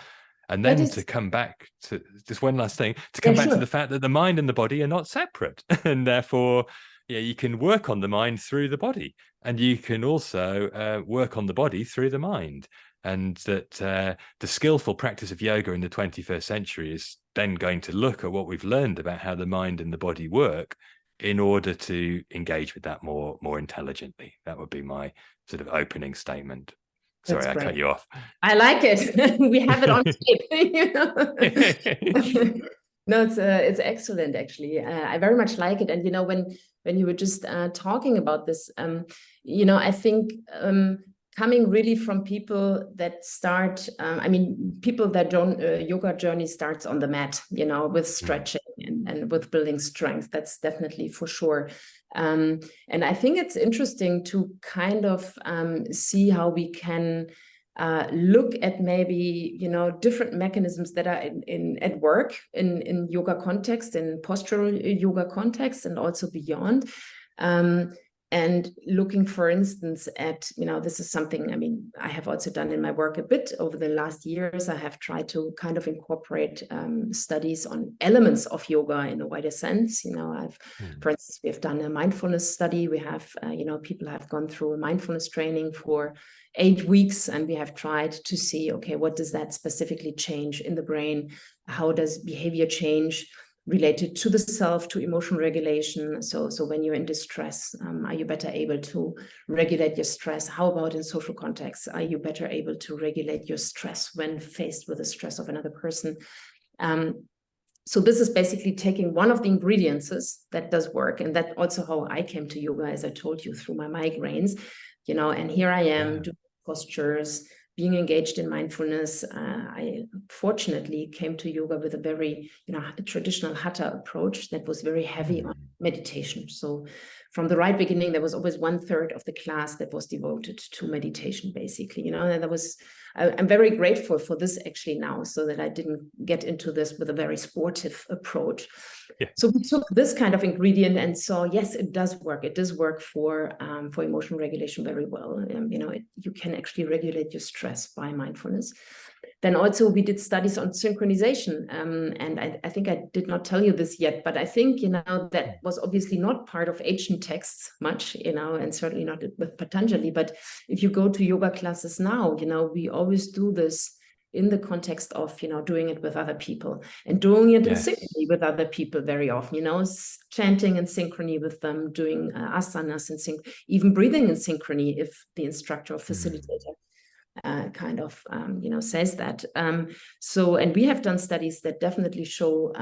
And then to come back to just one last thing, to come back to the fact that the mind and the body are not separate. And therefore, you can work on the mind through the body, and you can also work on the body through the mind. And that the skillful practice of yoga in the 21st century is then going to look at what we've learned about how the mind and the body work in order to engage with that more intelligently. That would be my sort of opening statement. Sorry, I cut you off. I like it. We have it on tape. No, it's excellent actually. I very much like it. And you know, when you were just talking about this, you know, I think coming really from people that start, I mean, people that don't yoga journey starts on the mat, you know, with stretching and with building strength. That's definitely for sure. And I think it's interesting to kind of see how we can look at maybe, you know, different mechanisms that are at work in yoga context, in postural yoga context, and also beyond. And looking, for instance, at, you know, this is something, I mean, I have also done in my work a bit over the last years. I have tried to kind of incorporate studies on elements of yoga in a wider sense. You know, for instance, we have done a mindfulness study. We have, you know, people have gone through a mindfulness training for 8 weeks, and we have tried to see, okay, what does that specifically change in the brain? How does behavior change related to the self, to emotional regulation? So when you're in distress, are you better able to regulate your stress? How about in social contexts? Are you better able to regulate your stress when faced with the stress of another person? So this is basically taking one of the ingredients that does work. And that's also how I came to yoga, as I told you, through my migraines, you know, and here I am doing postures, being engaged in mindfulness. I fortunately came to yoga with a very, you know, traditional hatha approach that was very heavy on meditation. So from the right beginning, there was always 1/3 of the class that was devoted to meditation, basically, you know, and that was, I'm very grateful for this actually now, so that I didn't get into this with a very sportive approach. Yeah. So we took this kind of ingredient and saw, yes, it does work. It does work for emotional regulation very well. You know, you can actually regulate your stress by mindfulness. Then also we did studies on synchronization. And I think I did not tell you this yet, but I think, you know, that was obviously not part of ancient texts much, you know, and certainly not with Patanjali. But if you go to yoga classes now, you know, we always do this in the context of, you know, doing it with other people and doing it in synchrony with other people very often, you know, chanting in synchrony with them, doing asanas in sync, even breathing in synchrony if the instructor or facilitator kind of, you know, says that. So, and we have done studies that definitely show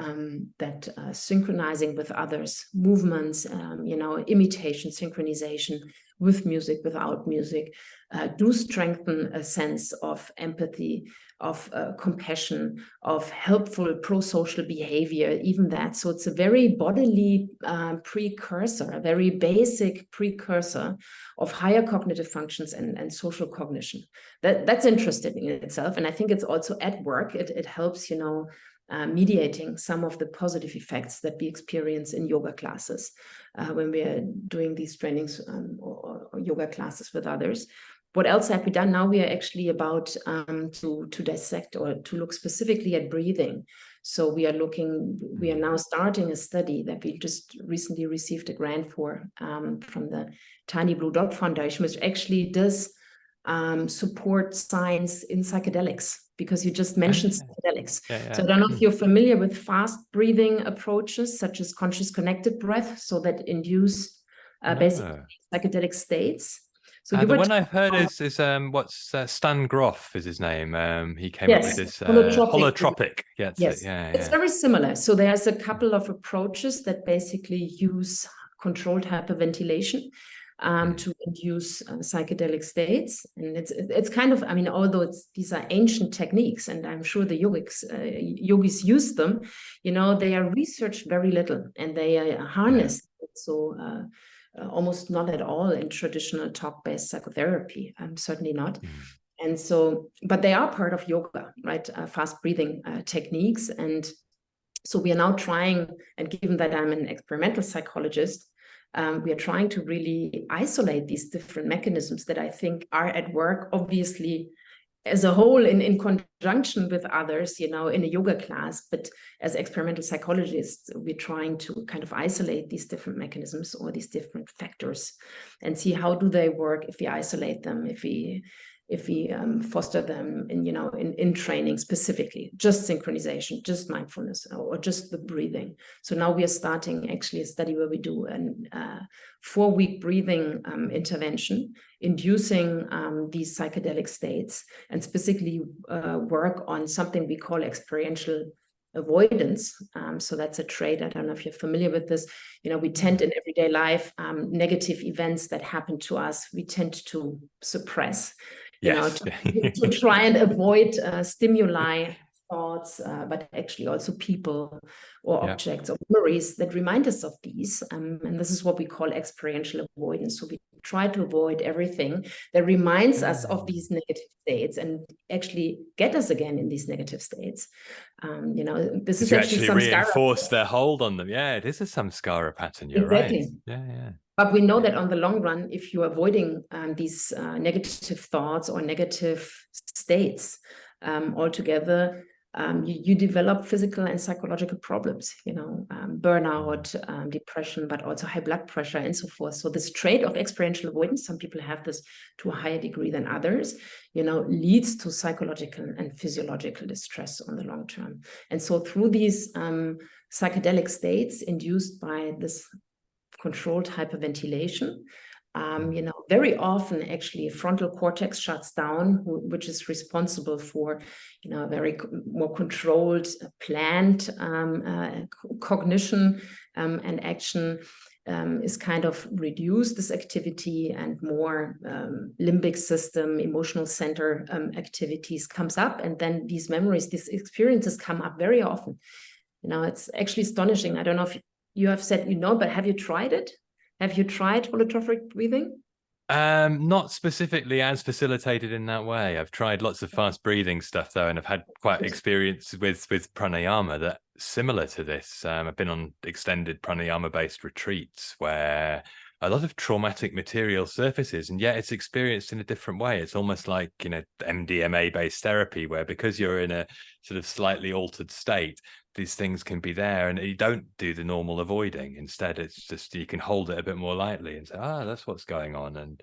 that synchronizing with others, movements, you know, imitation, synchronization with music, without music, do strengthen a sense of empathy, of compassion, of helpful pro-social behavior, even that. So it's a very bodily precursor, a very basic precursor of higher cognitive functions and social cognition. That's interesting in itself. And I think it's also at work. It helps, you know, mediating some of the positive effects that we experience in yoga classes when we are doing these trainings or yoga classes with others. What else have we done? Now we are actually about to dissect or to look specifically at breathing. So we are now starting a study that we just recently received a grant for from the Tiny Blue Dot Foundation, which actually does support science in psychedelics, because you just mentioned psychedelics. So I don't know if you're familiar with fast breathing approaches, such as conscious connected breath, so that induce basically psychedelic states. So the one I've heard is what's Stan Grof is his name. He came up with this holotropic. It's very similar. So there's a couple of approaches that basically use controlled hyperventilation to induce psychedelic states. And it's kind of, I mean, although these are ancient techniques, and I'm sure the yogis use them, you know, they are researched very little, and they are harnessed. So almost not at all in traditional talk-based psychotherapy, certainly not. And so, but they are part of yoga, right? Fast breathing techniques. And so we are now trying, and given that I'm an experimental psychologist, we are trying to really isolate these different mechanisms that I think are at work, obviously, as a whole, in conjunction with others, you know, in a yoga class. But as experimental psychologists, we're trying to kind of isolate these different mechanisms or these different factors and see how do they work if we isolate them, if we foster them in, you know, in training specifically, just synchronization, just mindfulness, or just the breathing. So now we are starting actually a study where we do a 4-week breathing intervention, inducing these psychedelic states, and specifically work on something we call experiential avoidance. So that's a trait. I don't know if you're familiar with this. We tend in everyday life, negative events that happen to us, we tend to suppress, Yes. to try and avoid stimuli, thoughts, but actually also people or objects or memories that remind us of these. And this is what we call experiential avoidance. So we try to avoid everything that reminds us of these negative states and actually get us again in these negative states. This is actually reinforce their hold on them. Yeah, it is a samskara pattern. You're exactly. right. Yeah. But we know that on the long run, if you're avoiding these negative thoughts or negative states altogether, you develop physical and psychological problems, burnout, depression, but also high blood pressure and so forth. So this trait of experiential avoidance, some people have this to a higher degree than others, leads to psychological and physiological distress on the long term. And so through these psychedelic states induced by this controlled hyperventilation, very often actually frontal cortex shuts down, which is responsible for, a very more controlled, planned cognition and action is kind of reduced, this activity, and more limbic system, emotional center activities comes up. And then these memories, these experiences come up very often. It's actually astonishing. I don't know if you have said, but have you tried it? Have you tried holotrophic breathing? Not specifically as facilitated in that way. I've tried lots of fast breathing stuff though, and I've had quite experience with pranayama that similar to this. I've been on extended pranayama based retreats where a lot of traumatic material surfaces, and yet it's experienced in a different way. It's almost like MDMA based therapy, where because you're in a sort of slightly altered state, these things can be there, and you don't do the normal avoiding. Instead, it's just you can hold it a bit more lightly and say, that's what's going on. And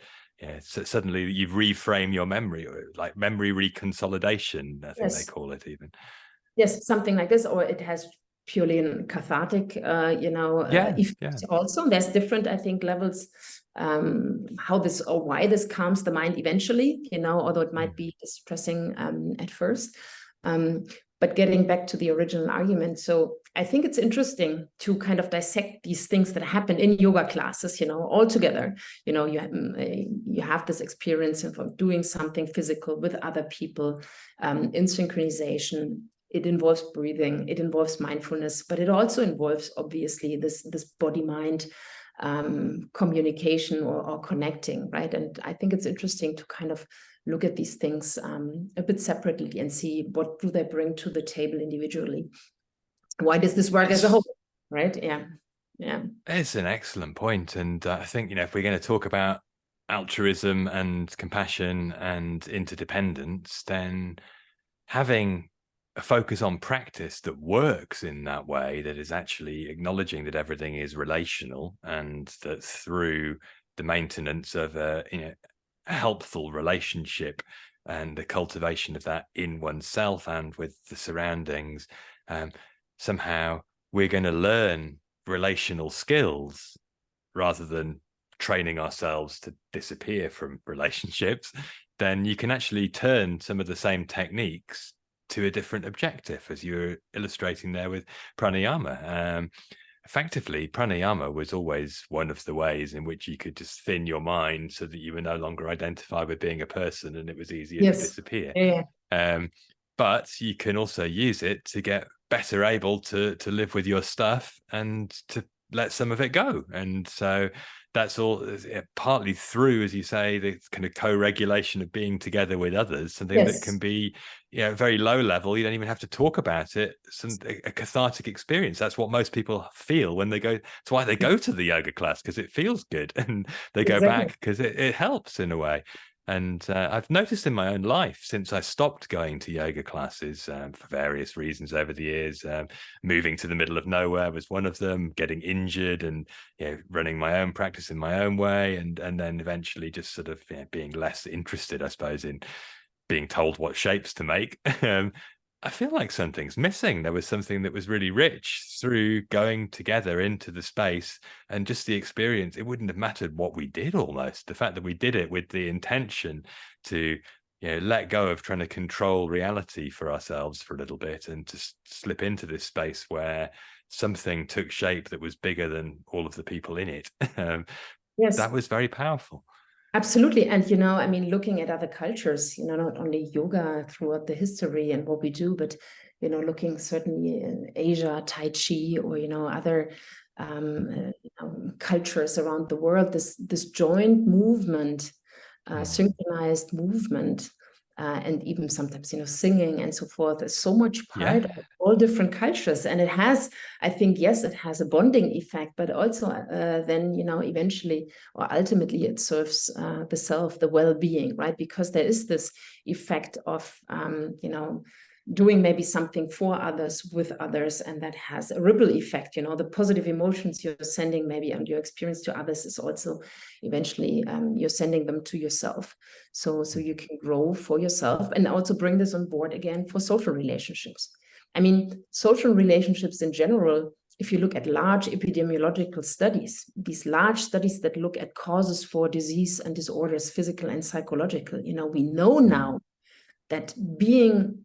so suddenly you've reframed your memory, like memory reconsolidation, I think they call it even. Yes, something like this, or it has purely a cathartic effect also. There's different, I think, levels how this or why this calms the mind eventually, although it might be distressing at first. But getting back to the original argument, so I think it's interesting to kind of dissect these things that happen in yoga classes, all together. You have this experience of doing something physical with other people in synchronization. It involves breathing, it involves mindfulness, but it also involves, obviously, this body-mind communication or connecting, right? And I think it's interesting to kind of look at these things a bit separately and see what do they bring to the table individually. Why does this work as a whole, right? Yeah. It's an excellent point. And I think, if we're going to talk about altruism and compassion and interdependence, then having a focus on practice that works in that way, that is actually acknowledging that everything is relational, and that through the maintenance of a helpful relationship and the cultivation of that in oneself and with the surroundings, somehow we're going to learn relational skills rather than training ourselves to disappear from relationships. Then you can actually turn some of the same techniques to a different objective, as you're illustrating there with pranayama. Effectively, pranayama was always one of the ways in which you could just thin your mind so that you were no longer identified with being a person, and it was easier to disappear. But you can also use it to get better able to live with your stuff and to let some of it go. And so that's all partly through, as you say, the kind of co-regulation of being together with others, something that can be very low level. You don't even have to talk about it. A cathartic experience. That's what most people feel when they go. It's why they go to the yoga class, because it feels good, and they go back because it helps in a way. And I've noticed in my own life, since I stopped going to yoga classes for various reasons over the years, moving to the middle of nowhere was one of them, getting injured and running my own practice in my own way, and then eventually just sort of being less interested, I suppose, in being told what shapes to make. I feel like something's missing. There was something that was really rich through going together into the space, and just the experience. It wouldn't have mattered what we did almost. The fact that we did it with the intention to let go of trying to control reality for ourselves for a little bit, and to slip into this space where something took shape that was bigger than all of the people in it. Yes. That was very powerful. Absolutely. And, I mean, looking at other cultures, not only yoga throughout the history and what we do, but, looking certainly in Asia, Tai Chi, or, other cultures around the world, this joint movement, synchronized movement, and even sometimes, singing and so forth, is so much part of all different cultures. And it has, I think, yes, it has a bonding effect, but also then, eventually or ultimately it serves the self, the well-being, right? Because there is this effect of, doing maybe something for others, with others, and that has a ripple effect. The positive emotions you're sending maybe and your experience to others is also eventually you're sending them to yourself. So you can grow for yourself and also bring this on board again for social relationships. I mean, social relationships in general, if you look at large epidemiological studies, these large studies that look at causes for disease and disorders, physical and psychological, we know now that being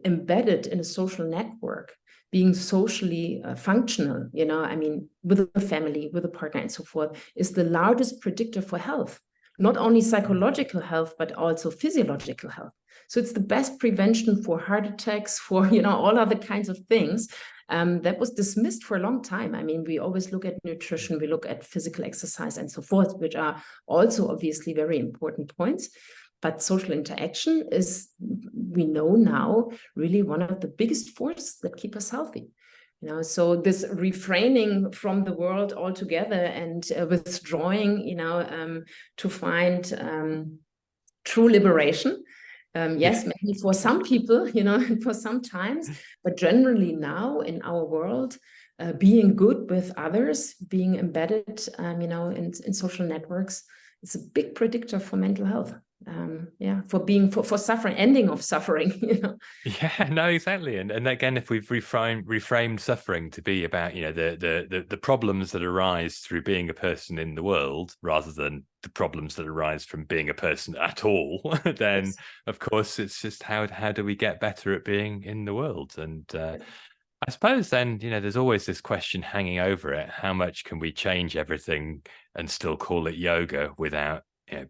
embedded in a social network, being socially functional, I mean, with a family, with a partner and so forth, is the largest predictor for health, not only psychological health, but also physiological health. So it's the best prevention for heart attacks, for, all other kinds of things. That was dismissed for a long time. I mean, we always look at nutrition, we look at physical exercise and so forth, which are also obviously very important points. But social interaction is, we know now, really one of the biggest forces that keep us healthy. So this refraining from the world altogether and withdrawing, to find true liberation. Yes, maybe for some people, for some times, but generally now in our world, being good with others, being embedded, in social networks, is a big predictor for mental health. For suffering, ending of suffering. Yeah, no, exactly. And again, if we've reframed suffering to be about, the problems that arise through being a person in the world, rather than the problems that arise from being a person at all, then yes, of course it's just how do we get better at being in the world? And I suppose then, there's always this question hanging over it: how much can we change everything and still call it yoga without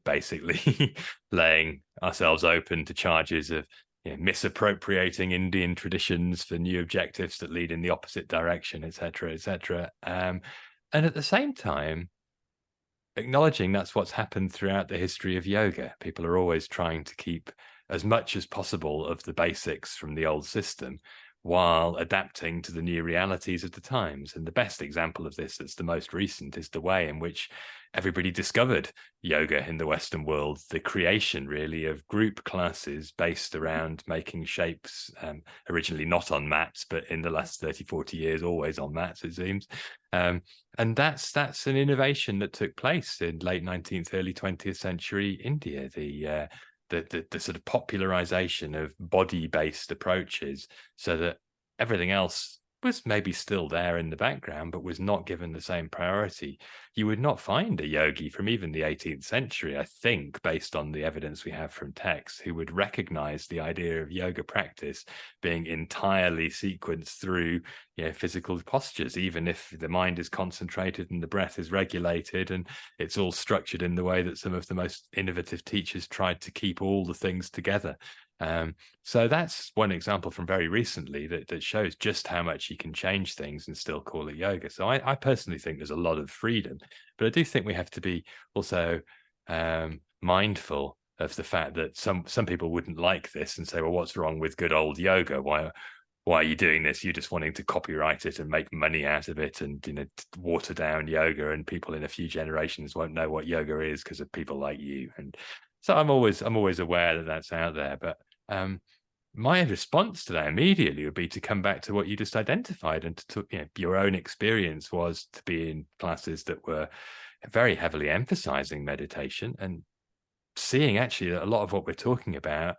basically laying ourselves open to charges of misappropriating Indian traditions for new objectives that lead in the opposite direction, etc., etc. And at the same time, acknowledging that's what's happened throughout the history of yoga. People are always trying to keep as much as possible of the basics from the old system, while adapting to the new realities of the times. And the best example of this, that's the most recent, is the way in which everybody discovered yoga in the Western world, the creation really of group classes based around making shapes, originally not on mats, but in the last 30, 40 years, always on mats, it seems. And that's an innovation that took place in late 19th, early 20th century India. The sort of popularization of body-based approaches, so that everything else was maybe still there in the background, but was not given the same priority. You would not find a yogi from even the 18th century, I think, based on the evidence we have from texts, who would recognize the idea of yoga practice being entirely sequenced through physical postures, even if the mind is concentrated and the breath is regulated and it's all structured in the way that some of the most innovative teachers tried to keep all the things together. So that's one example from very recently that shows just how much you can change things and still call it yoga. So I personally think there's a lot of freedom, but I do think we have to be also mindful of the fact that some people wouldn't like this and say, well, what's wrong with good old yoga? Why are you doing this? You're just wanting to copyright it and make money out of it, and water down yoga, and people in a few generations won't know what yoga is because of people like you. And so I'm always aware that that's out there, but my response to that immediately would be to come back to what you just identified, and to your own experience was to be in classes that were very heavily emphasizing meditation, and seeing actually that a lot of what we're talking about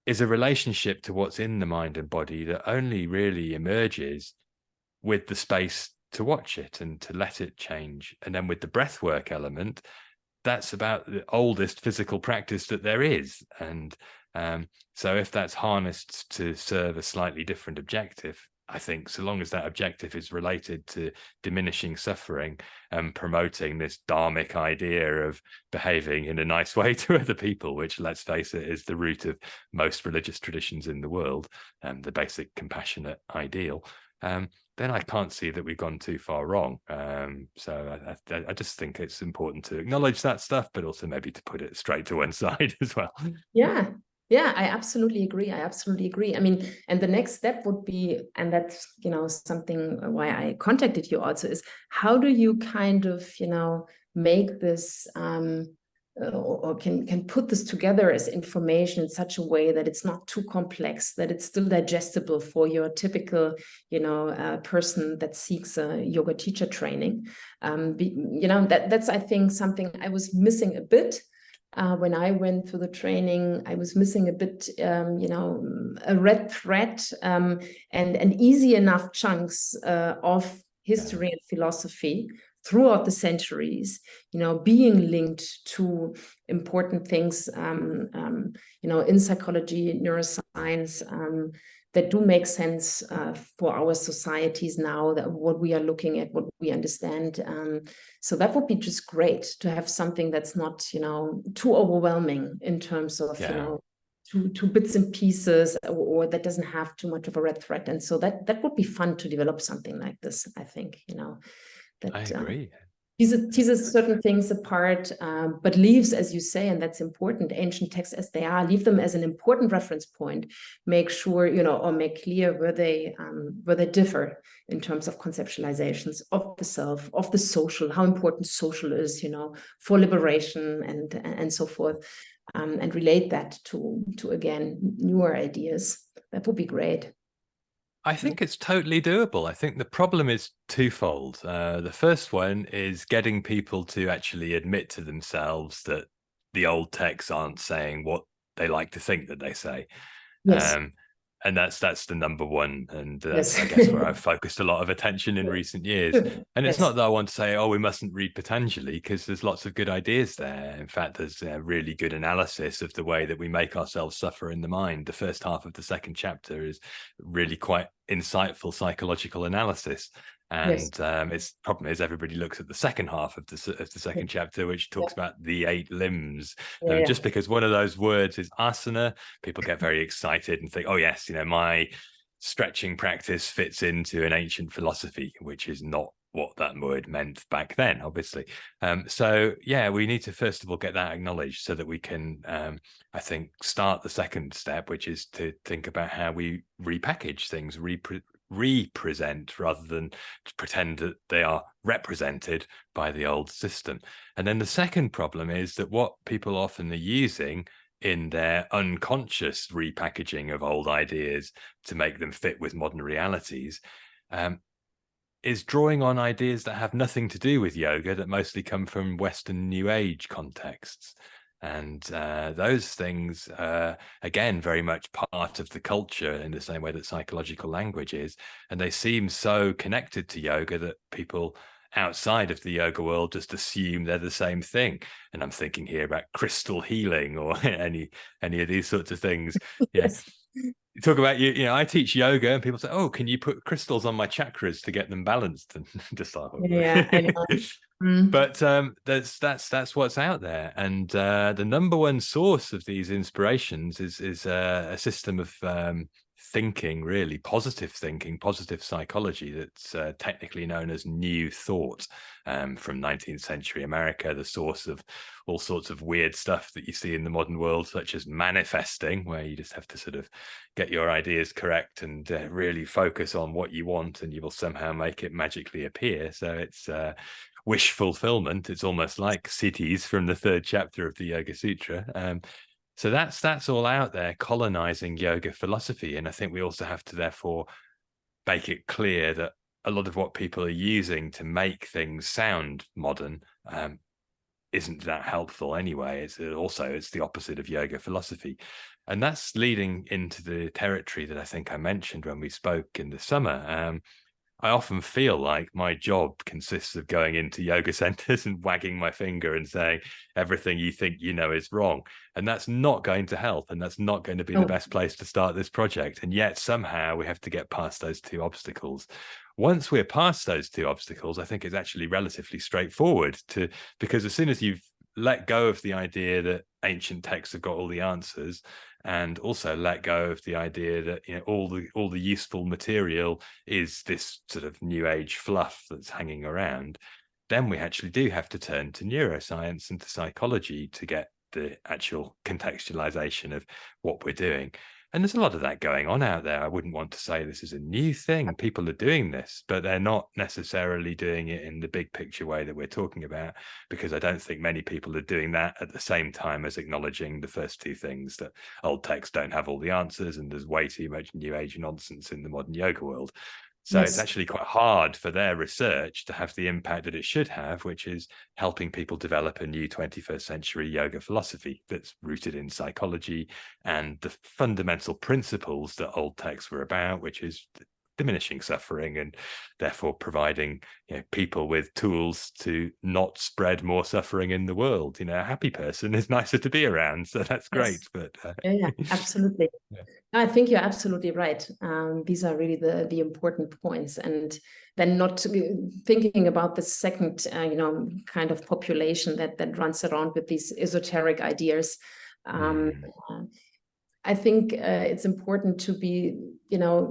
is a relationship to what's in the mind and body that only really emerges with the space to watch it and to let it change. And then with the breathwork element, that's about the oldest physical practice that there is. And so if that's harnessed to serve a slightly different objective, I think so long as that objective is related to diminishing suffering and promoting this dharmic idea of behaving in a nice way to other people, which, let's face it, is the root of most religious traditions in the world, the basic compassionate ideal, then I can't see that we've gone too far wrong. So I just think it's important to acknowledge that stuff, but also maybe to put it straight to one side as well. Yeah. Yeah, I absolutely agree. I absolutely agree. I mean, and the next step would be, and that's, something why I contacted you also, is how do you kind of, make this or can put this together as information in such a way that it's not too complex, that it's still digestible for your typical, person that seeks a yoga teacher training. That's, I think, something I was missing a bit. When I went through the training, I was missing a bit, a red thread and easy enough chunks of history and philosophy throughout the centuries, being linked to important things, in psychology, neuroscience, that do make sense for our societies now, that what we are looking at, what we understand. So that would be just great to have something that's not, too overwhelming in terms of, two bits and pieces, or that doesn't have too much of a red thread. And so that would be fun to develop something like this, I think, that I agree. Teases certain things apart, but leaves, as you say, and that's important, ancient texts as they are, leave them as an important reference point, make sure, or make clear where they differ in terms of conceptualizations of the self, of the social, how important social is, for liberation and so forth, and relate that to again, newer ideas. That would be great. I think it's totally doable. I think the problem is twofold. The first one is getting people to actually admit to themselves that the old texts aren't saying what they like to think that they say. Yes. And that's the number one. And that's, Yes. I guess, where I've focused a lot of attention in recent years. And it's Yes. not that I want to say, oh, we mustn't read Patanjali, because there's lots of good ideas there. In fact, there's a really good analysis of the way that we make ourselves suffer in the mind. The first half of the second chapter is really quite insightful psychological analysis. And its problem is everybody looks at the second half of the second chapter, which talks about the 8 limbs. Just because one of those words is asana, people get very excited and think, oh yes, my stretching practice fits into an ancient philosophy, which is not what that word meant back then, obviously. So yeah, we need to first of all get that acknowledged so that we can, I think, start the second step, which is to think about how we repackage things, represent rather than pretend that they are represented by the old system. And then the second problem is that what people often are using in their unconscious repackaging of old ideas to make them fit with modern realities is drawing on ideas that have nothing to do with yoga, that mostly come from Western New Age contexts. And those things, again, very much part of the culture in the same way that psychological language is. And they seem so connected to yoga that people outside of the yoga world just assume they're the same thing. And I'm thinking here about crystal healing or any of these sorts of things. Yes. You talk about I teach yoga, and people say, oh, can you put crystals on my chakras to get them balanced? And just like, I know. But that's what's out there. And the number one source of these inspirations is a system of thinking, really positive thinking, positive psychology, that's technically known as New Thought, from 19th century America, the source of all sorts of weird stuff that you see in the modern world, such as manifesting, where you just have to sort of get your ideas correct and really focus on what you want, and you will somehow make it magically appear. So it's wish fulfillment. It's almost like cities from the 3rd chapter of the Yoga Sutra. So that's all out there colonizing yoga philosophy. And I think we also have to therefore make it clear that a lot of what people are using to make things sound modern isn't that helpful anyway. It's the opposite of yoga philosophy. And that's leading into the territory that I think I mentioned when we spoke in the summer, I often feel like my job consists of going into yoga centers and wagging my finger and saying everything you think you know is wrong. And that's not going to help. And that's not going to be the Oh, best place to start this project. And yet somehow we have to get past those two obstacles. Once we're past those two obstacles, I think it's actually relatively straightforward because as soon as you've let go of the idea that ancient texts have got all the answers, and also let go of the idea that all the useful material is this sort of new age fluff that's hanging around, then we actually do have to turn to neuroscience and to psychology to get the actual contextualization of what we're doing. And there's a lot of that going on out there. I wouldn't want to say this is a new thing. People are doing this, but they're not necessarily doing it in the big picture way that we're talking about, because I don't think many people are doing that at the same time as acknowledging the first two things, that old texts don't have all the answers and there's way too much new age nonsense in the modern yoga world. So it's yes. actually quite hard for their research to have the impact that it should have, which is helping people develop a new 21st century yoga philosophy that's rooted in psychology and the fundamental principles that old texts were about, which is diminishing suffering and therefore providing people with tools to not spread more suffering in the world. A happy person is nicer to be around, so that's great. Yes. But Yeah, absolutely. yeah. I think you're absolutely right. These are really the important points, and then not thinking about the second, kind of population that runs around with these esoteric ideas. I think it's important to be,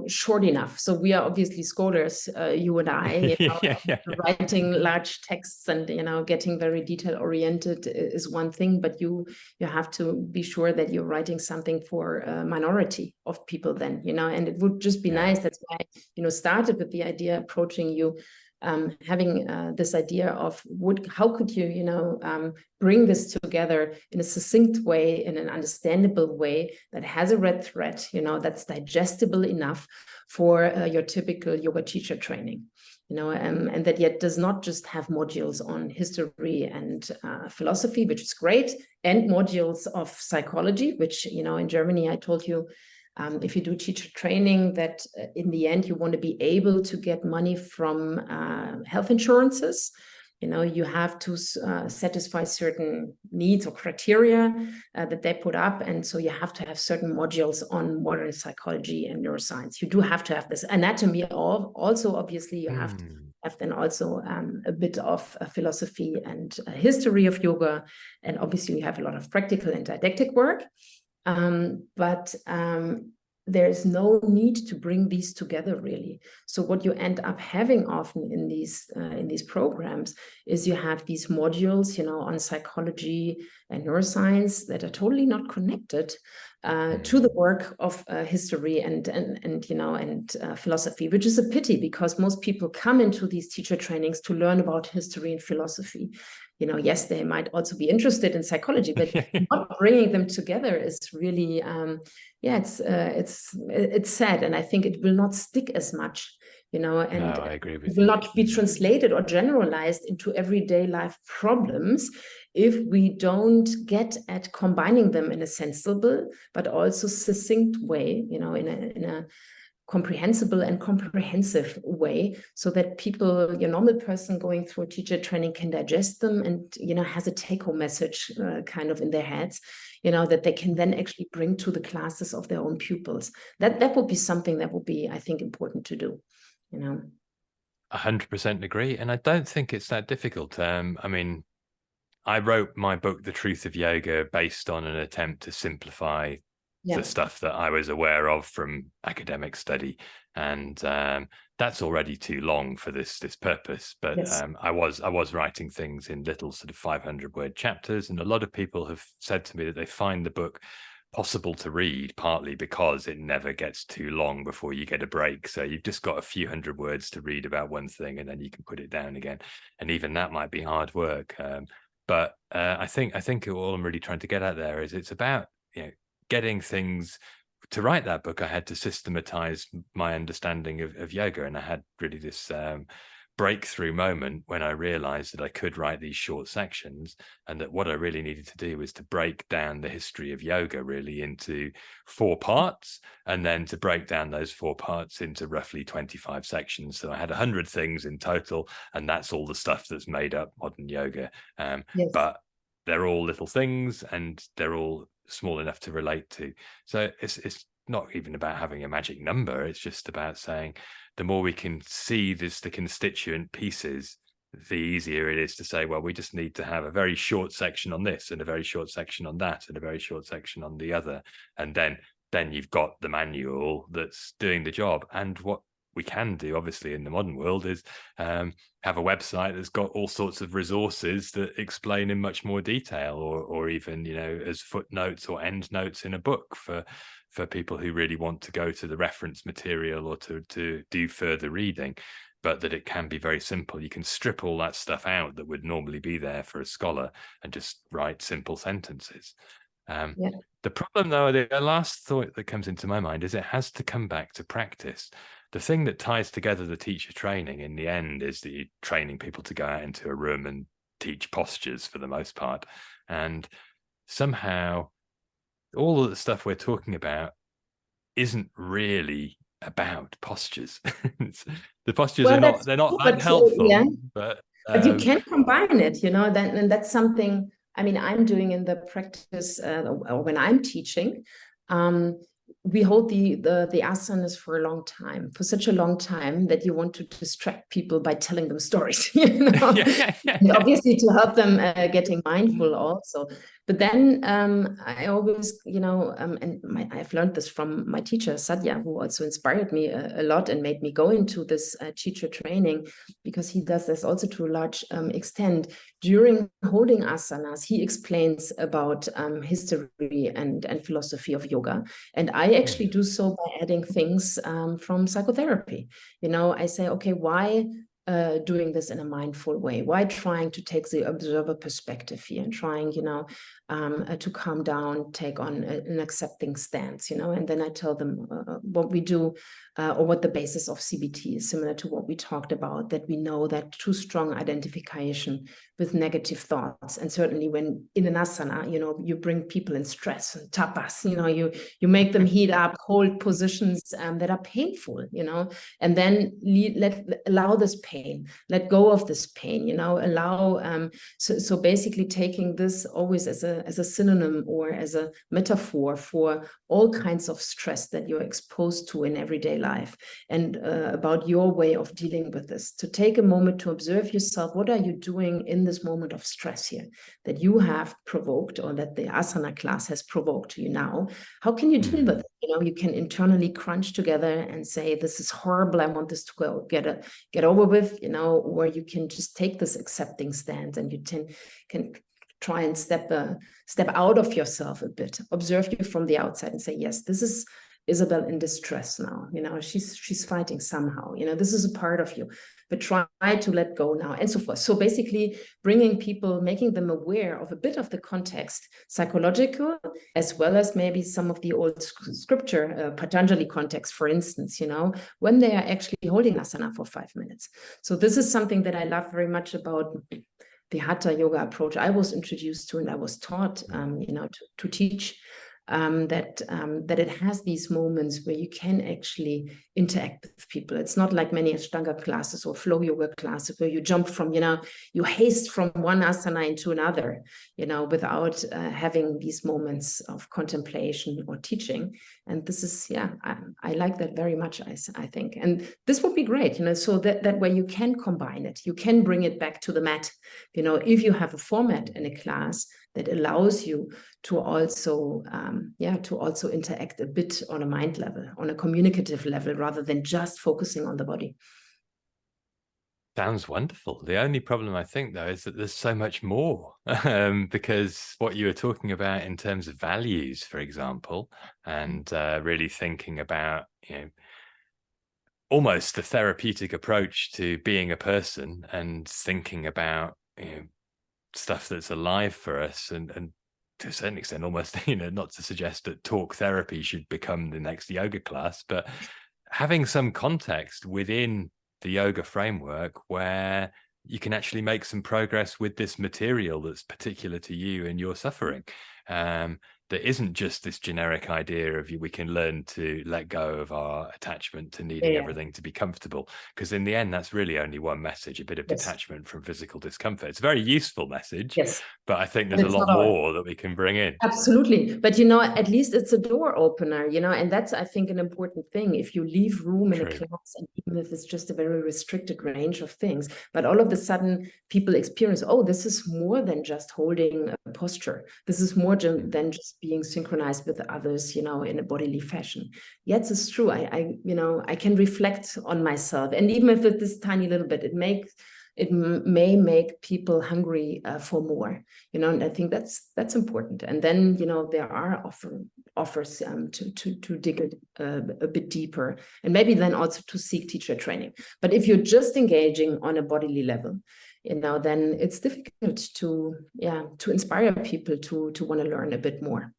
short enough. So we are obviously scholars, you and I, Yeah. writing large texts and, getting very detail oriented is one thing, but you have to be sure that you're writing something for a minority of people then, and it would just be nice. That's why I, started with the idea approaching you, having this idea of how could you, bring this together in a succinct way, in an understandable way that has a red thread, that's digestible enough for your typical yoga teacher training, and that yet does not just have modules on history and philosophy, which is great, and modules of psychology, which, in Germany, I told you, if you do teacher training, that in the end, you want to be able to get money from health insurances. You have to satisfy certain needs or criteria that they put up. And so you have to have certain modules on modern psychology and neuroscience. You do have to have this anatomy. Also, obviously, you have to have then also a bit of philosophy and history of yoga. And obviously, you have a lot of practical and didactic work. But there is no need to bring these together really. So what you end up having often in these programs is you have these modules, on psychology and neuroscience that are totally not connected to the work of history and philosophy, which is a pity because most people come into these teacher trainings to learn about history and philosophy. Yes, they might also be interested in psychology, but not bringing them together is really, it's sad, and I think it will not stick as much, and No, I agree with it will you. not be translated or generalized into everyday life problems if we don't get at combining them in a sensible but also succinct way, in a comprehensible and comprehensive way, so that people, your normal person going through teacher training can digest them and, has a take-home message kind of in their heads, that they can then actually bring to the classes of their own pupils. That would be something that would be, I think, important to do, 100% agree. And I don't think it's that difficult. I mean, I wrote my book, The Truth of Yoga, based on an attempt to simplify the stuff that I was aware of from academic study. And that's already too long for this purpose. But Yes. I was writing things in little sort of 500-word chapters. And a lot of people have said to me that they find the book possible to read, partly because it never gets too long before you get a break. So you've just got a few hundred words to read about one thing, and then you can put it down again. And even that might be hard work. But I think all I'm really trying to get at there is it's about getting things. To write that book, I had to systematize my understanding of yoga, and I had really this breakthrough moment when I realized that I could write these short sections, and that what I really needed to do was to break down the history of yoga really into 4 parts, and then to break down those 4 parts into roughly 25 sections. So I had 100 things in total, and that's all the stuff that's made up modern yoga. Yes. But they're all little things, and they're all small enough to relate to. So it's not even about having a magic number. It's just about saying, the more we can see the constituent pieces, the easier it is to say, well, we just need to have a very short section on this, and a very short section on that, and a very short section on the other. And then you've got the manual that's doing the job. And what we can do, obviously, in the modern world is have a website that's got all sorts of resources that explain in much more detail, or even, you know, as footnotes or endnotes in a book for people who really want to go to the reference material or to do further reading. But that it can be very simple. You can strip all that stuff out that would normally be there for a scholar and just write simple sentences. Yeah. The problem, though, the last thought that comes into my mind is it has to come back to practice. The thing that ties together the teacher training in the end is that you're training people to go out into a room and teach postures for the most part. And somehow all of the stuff we're talking about isn't really about postures. The postures Well, are not, that's they're not true, but yeah, unhelpful, but but you can combine it, you know, then, and that's something, I mean, I'm doing in the practice, or when I'm teaching. We hold the asanas for a long time, for such a long time that you want to distract people by telling them stories, you know, and obviously to help them getting mindful also. But then I always, you know, and I've learned this from my teacher, Sadhya, who also inspired me a lot and made me go into this teacher training, because he does this also to a large extent. During holding asanas, he explains about history and philosophy of yoga. And I actually do so by adding things from psychotherapy. You know, I say, okay, why doing this in a mindful way? Why trying to take the observer perspective here and trying, you know, to calm down, take on an accepting stance, you know? And then I tell them what we do, or what the basis of CBT is, similar to what we talked about, that we know that too strong identification with negative thoughts. And certainly when in an asana, you know, you bring people in stress and tapas, you know, you make them heat up, hold positions that are painful, you know, and then allow this pain, let go of this pain, you know, allow, so basically taking this always as a synonym or as a metaphor for all kinds of stress that you're exposed to in everyday life, and about your way of dealing with this, to take a moment to observe yourself. What are you doing in this moment of stress here that you have provoked, or that the asana class has provoked to you now? How can you deal with it? You know, you can internally crunch together and say, this is horrible, I want this to go get over with, you know, or you can just take this accepting stance, and you can try and step out of yourself a bit, observe you from the outside and say, yes, this is Isabel in distress now, you know, she's fighting somehow, you know, this is a part of you, but try to let go now, and so forth. So basically bringing people, making them aware of a bit of the context, psychological, as well as maybe some of the old scripture, Patanjali context, for instance, you know, when they are actually holding asana for 5 minutes. So this is something that I love very much about the hatha yoga approach I was introduced to, and I was taught, you know, to teach, that it has these moments where you can actually interact with people. It's not like many Ashtanga classes or flow yoga classes where you jump from, you know, you haste from one asana into another, you know, without having these moments of contemplation or teaching. And this is, yeah, I like that very much, I think. And this would be great, you know, so that way you can combine it, you can bring it back to the mat, you know, if you have a format in a class that allows you to also, to also interact a bit on a mind level, on a communicative level, rather than just focusing on the body. Sounds wonderful. The only problem, I think, though, is that there's so much more, because what you were talking about in terms of values, for example, and really thinking about, you know, almost a therapeutic approach to being a person, and thinking about, you know, stuff that's alive for us, and to a certain extent almost, you know, not to suggest that talk therapy should become the next yoga class, but having some context within the yoga framework where you can actually make some progress with this material that's particular to you and your suffering. There isn't just this generic idea of we can learn to let go of our attachment to needing everything to be comfortable, because in the end that's really only one message, a bit of detachment from physical discomfort. It's a very useful message, but I think there's a lot more that we can bring in. Absolutely. But, you know, at least it's a door opener, you know, and that's, I think, an important thing. If you leave room in a class, and even if it's just a very restricted range of things, but all of a sudden people experience, oh, this is more than just holding a posture. This is more than just being synchronized with others, you know, in a bodily fashion. Yes, it's true. You know, I can reflect on myself. And even if it's this tiny little bit, it may make people hungry for more, you know, and I think that's important. And then, you know, there are offers to dig it a bit deeper, and maybe then also to seek teacher training. But if you're just engaging on a bodily level, you know, then it's difficult to inspire people to want to learn a bit more.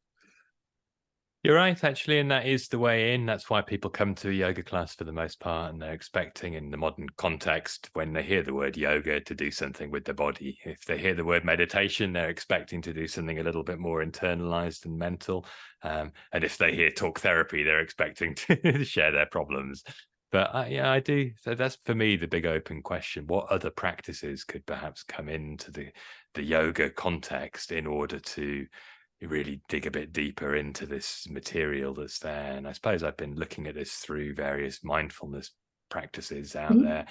You're right, actually, and that is the way in. That's why people come to a yoga class for the most part, and they're expecting, in the modern context, when they hear the word yoga, to do something with their body. If they hear the word meditation, they're expecting to do something a little bit more internalized and mental. And if they hear talk therapy, they're expecting to share their problems. But I do. So that's, for me, the big open question. What other practices could perhaps come into the yoga context in order to really dig a bit deeper into this material that's there? And I suppose I've been looking at this through various mindfulness practices out there.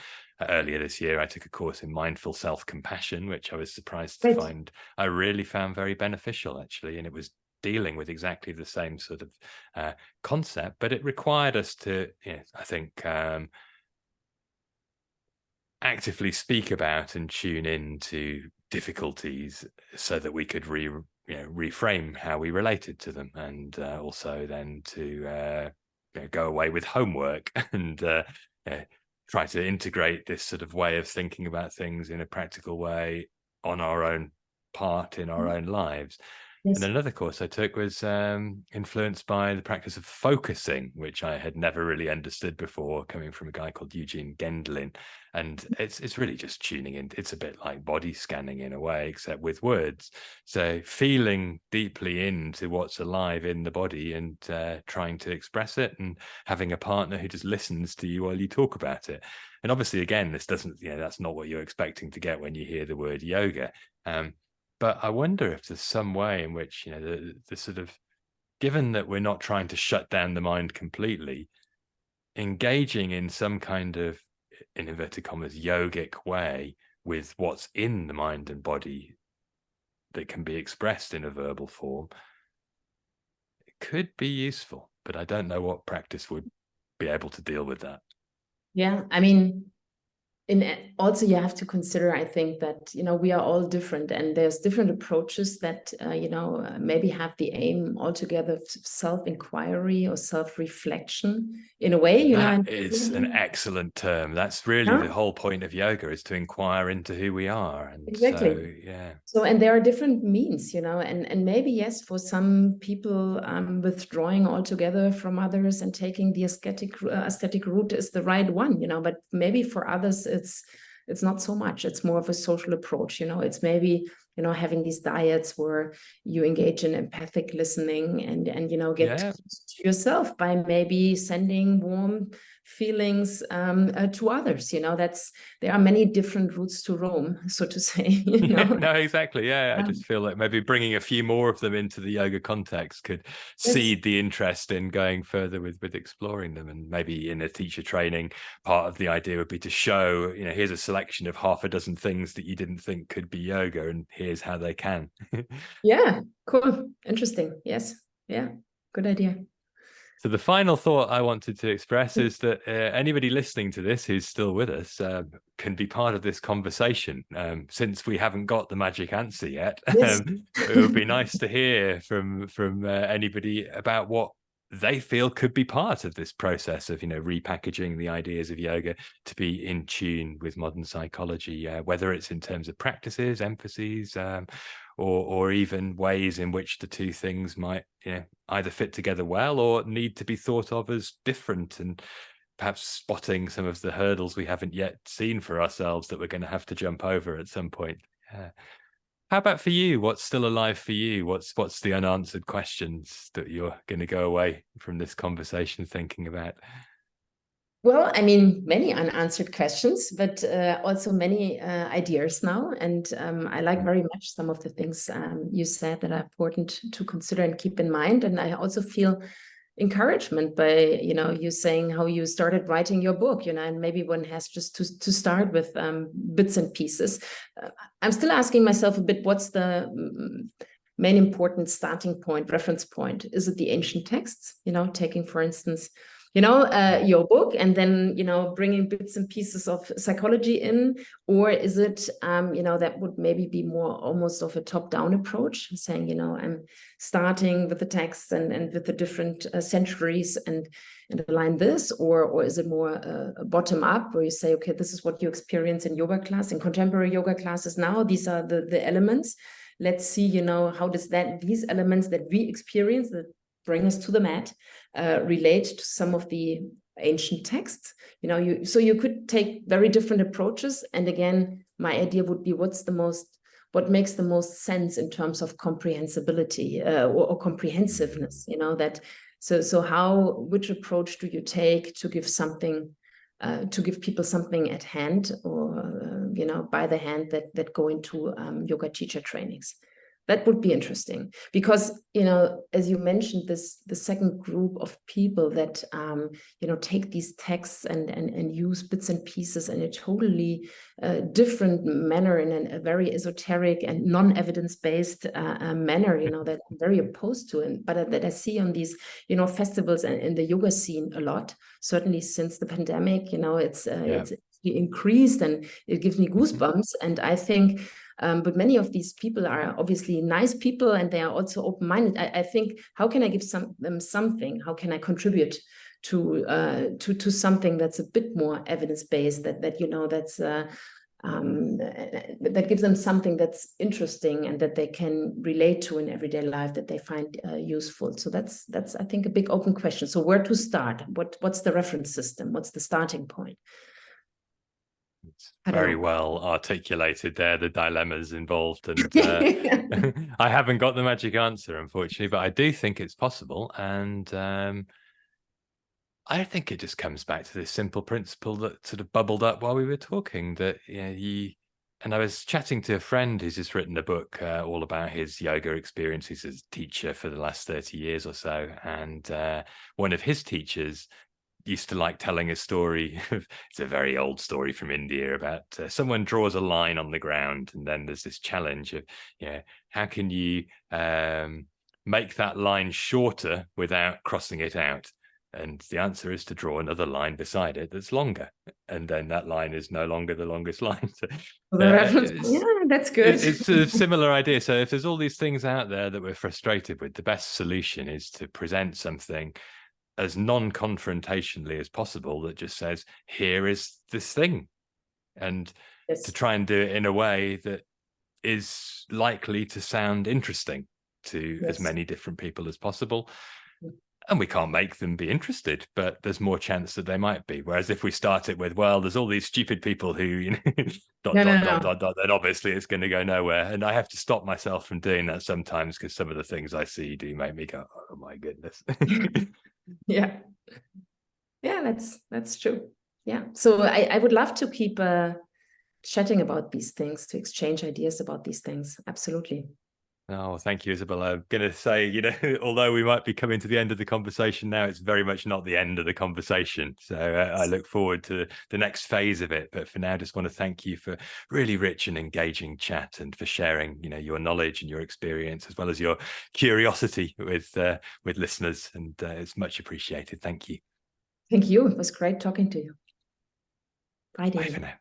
Earlier this year, I took a course in mindful self-compassion, which I was surprised to find I really found very beneficial, actually. And it was dealing with exactly the same sort of concept, but it required us to, I think, actively speak about and tune in to difficulties so that we could reframe how we related to them, and also then to go away with homework and try to integrate this sort of way of thinking about things in a practical way on our own part in our own lives. And another course I took was influenced by the practice of focusing, which I had never really understood before, coming from a guy called Eugene Gendlin. And it's really just tuning in. It's a bit like body scanning in a way, except with words. So feeling deeply into what's alive in the body and trying to express it, and having a partner who just listens to you while you talk about it. And obviously, again, this doesn't, that's not what you're expecting to get when you hear the word yoga. But I wonder if there's some way in which, the sort of, given that we're not trying to shut down the mind completely, engaging in some kind of, in inverted commas, yogic way with what's in the mind and body that can be expressed in a verbal form, it could be useful. But I don't know what practice would be able to deal with that. Yeah, I mean, also you have to consider, I think, that we are all different, and there's different approaches that maybe have the aim altogether of self-inquiry or self-reflection in a way. That is an excellent term. That's really the whole point of yoga, is to inquire into who we are. And exactly. So and there are different means, and maybe, yes, for some people, withdrawing altogether from others and taking the aesthetic route is the right one, but maybe for others it's not so much. It's more of a social approach. It's maybe having these diets where you engage in empathic listening and get to yourself by maybe sending warm feelings to others. There are many different routes to Rome, so to say. No, exactly. I just feel like maybe bringing a few more of them into the yoga context could seed the interest in going further with exploring them. And maybe in a teacher training, part of the idea would be to show, here's a selection of half a dozen things that you didn't think could be yoga, and here's how they can. Yeah, cool. Interesting. Yes. Yeah, good idea. So the final thought I wanted to express is that anybody listening to this who's still with us can be part of this conversation. Since we haven't got the magic answer yet, it would be nice to hear from anybody about what they feel could be part of this process of repackaging the ideas of yoga to be in tune with modern psychology, whether it's in terms of practices, emphases, or even ways in which the two things might either fit together well or need to be thought of as different. And perhaps spotting some of the hurdles we haven't yet seen for ourselves that we're going to have to jump over at some point. How about for you? What's still alive for you? What's the unanswered questions that you're going to go away from this conversation thinking about? Well, I mean, many unanswered questions, but also many ideas now. And I like very much some of the things you said that are important to consider and keep in mind. And I also feel encouragement by, you saying how you started writing your book, and maybe one has just to start with bits and pieces. I'm still asking myself a bit, what's the main important starting point, reference point? Is it the ancient texts, taking, for instance, your book, and then, bringing bits and pieces of psychology in? Or is it, that would maybe be more almost of a top-down approach, saying, I'm starting with the texts and with the different centuries and align this? Or is it more bottom-up, where you say, okay, this is what you experience in yoga class, in contemporary yoga classes now, these are the elements. Let's see, how does these elements that we experience, that bring us to the mat, relate to some of the ancient texts. So you could take very different approaches. And again, my idea would be, what makes the most sense in terms of comprehensibility or comprehensiveness, that which approach do you take to give something, to give people something at hand, or by the hand, that go into yoga teacher trainings? That would be interesting, because, as you mentioned, the second group of people that, take these texts and use bits and pieces in a totally different manner, in a very esoteric and non-evidence-based manner, that I'm very opposed to, but that I see on these, festivals and in the yoga scene a lot, certainly since the pandemic, it's increased, and it gives me goosebumps. And I think, but many of these people are obviously nice people, and they are also open-minded. I think, how can I give them something? How can I contribute to something that's a bit more evidence-based, that gives them something that's interesting and that they can relate to in everyday life, that they find useful. So that's I think, a big open question. So where to start? What's the reference system? What's the starting point? It's very well articulated there, the dilemmas involved, and I haven't got the magic answer, unfortunately, but I do think it's possible. And I think it just comes back to this simple principle that sort of bubbled up while we were talking, that and I was chatting to a friend who's just written a book all about his yoga experiences as a teacher for the last 30 years or so. And one of his teachers used to like telling a story. It's a very old story from India about someone draws a line on the ground, and then there's this challenge of, how can you make that line shorter without crossing it out? And the answer is to draw another line beside it that's longer, and then that line is no longer the longest line. So, that's good. It's a similar idea. So if there's all these things out there that we're frustrated with, the best solution is to present something as non-confrontationally as possible, that just says, here is this thing, and to try and do it in a way that is likely to sound interesting to as many different people as possible. And we can't make them be interested, but there's more chance that they might be. Whereas if we start it with, well, there's all these stupid people who, then obviously it's going to go nowhere. And I have to stop myself from doing that sometimes, because some of the things I see do make me go, oh my goodness. Yeah, that's true. Yeah, so I would love to keep chatting about these things, to exchange ideas about these things. Absolutely. Oh, thank you, Isabel. I'm going to say, although we might be coming to the end of the conversation now, it's very much not the end of the conversation. So I look forward to the next phase of it. But for now, I just want to thank you for really rich and engaging chat, and for sharing, your knowledge and your experience, as well as your curiosity with listeners. And it's much appreciated. Thank you. Thank you. It was great talking to you. Bye, Bye for now.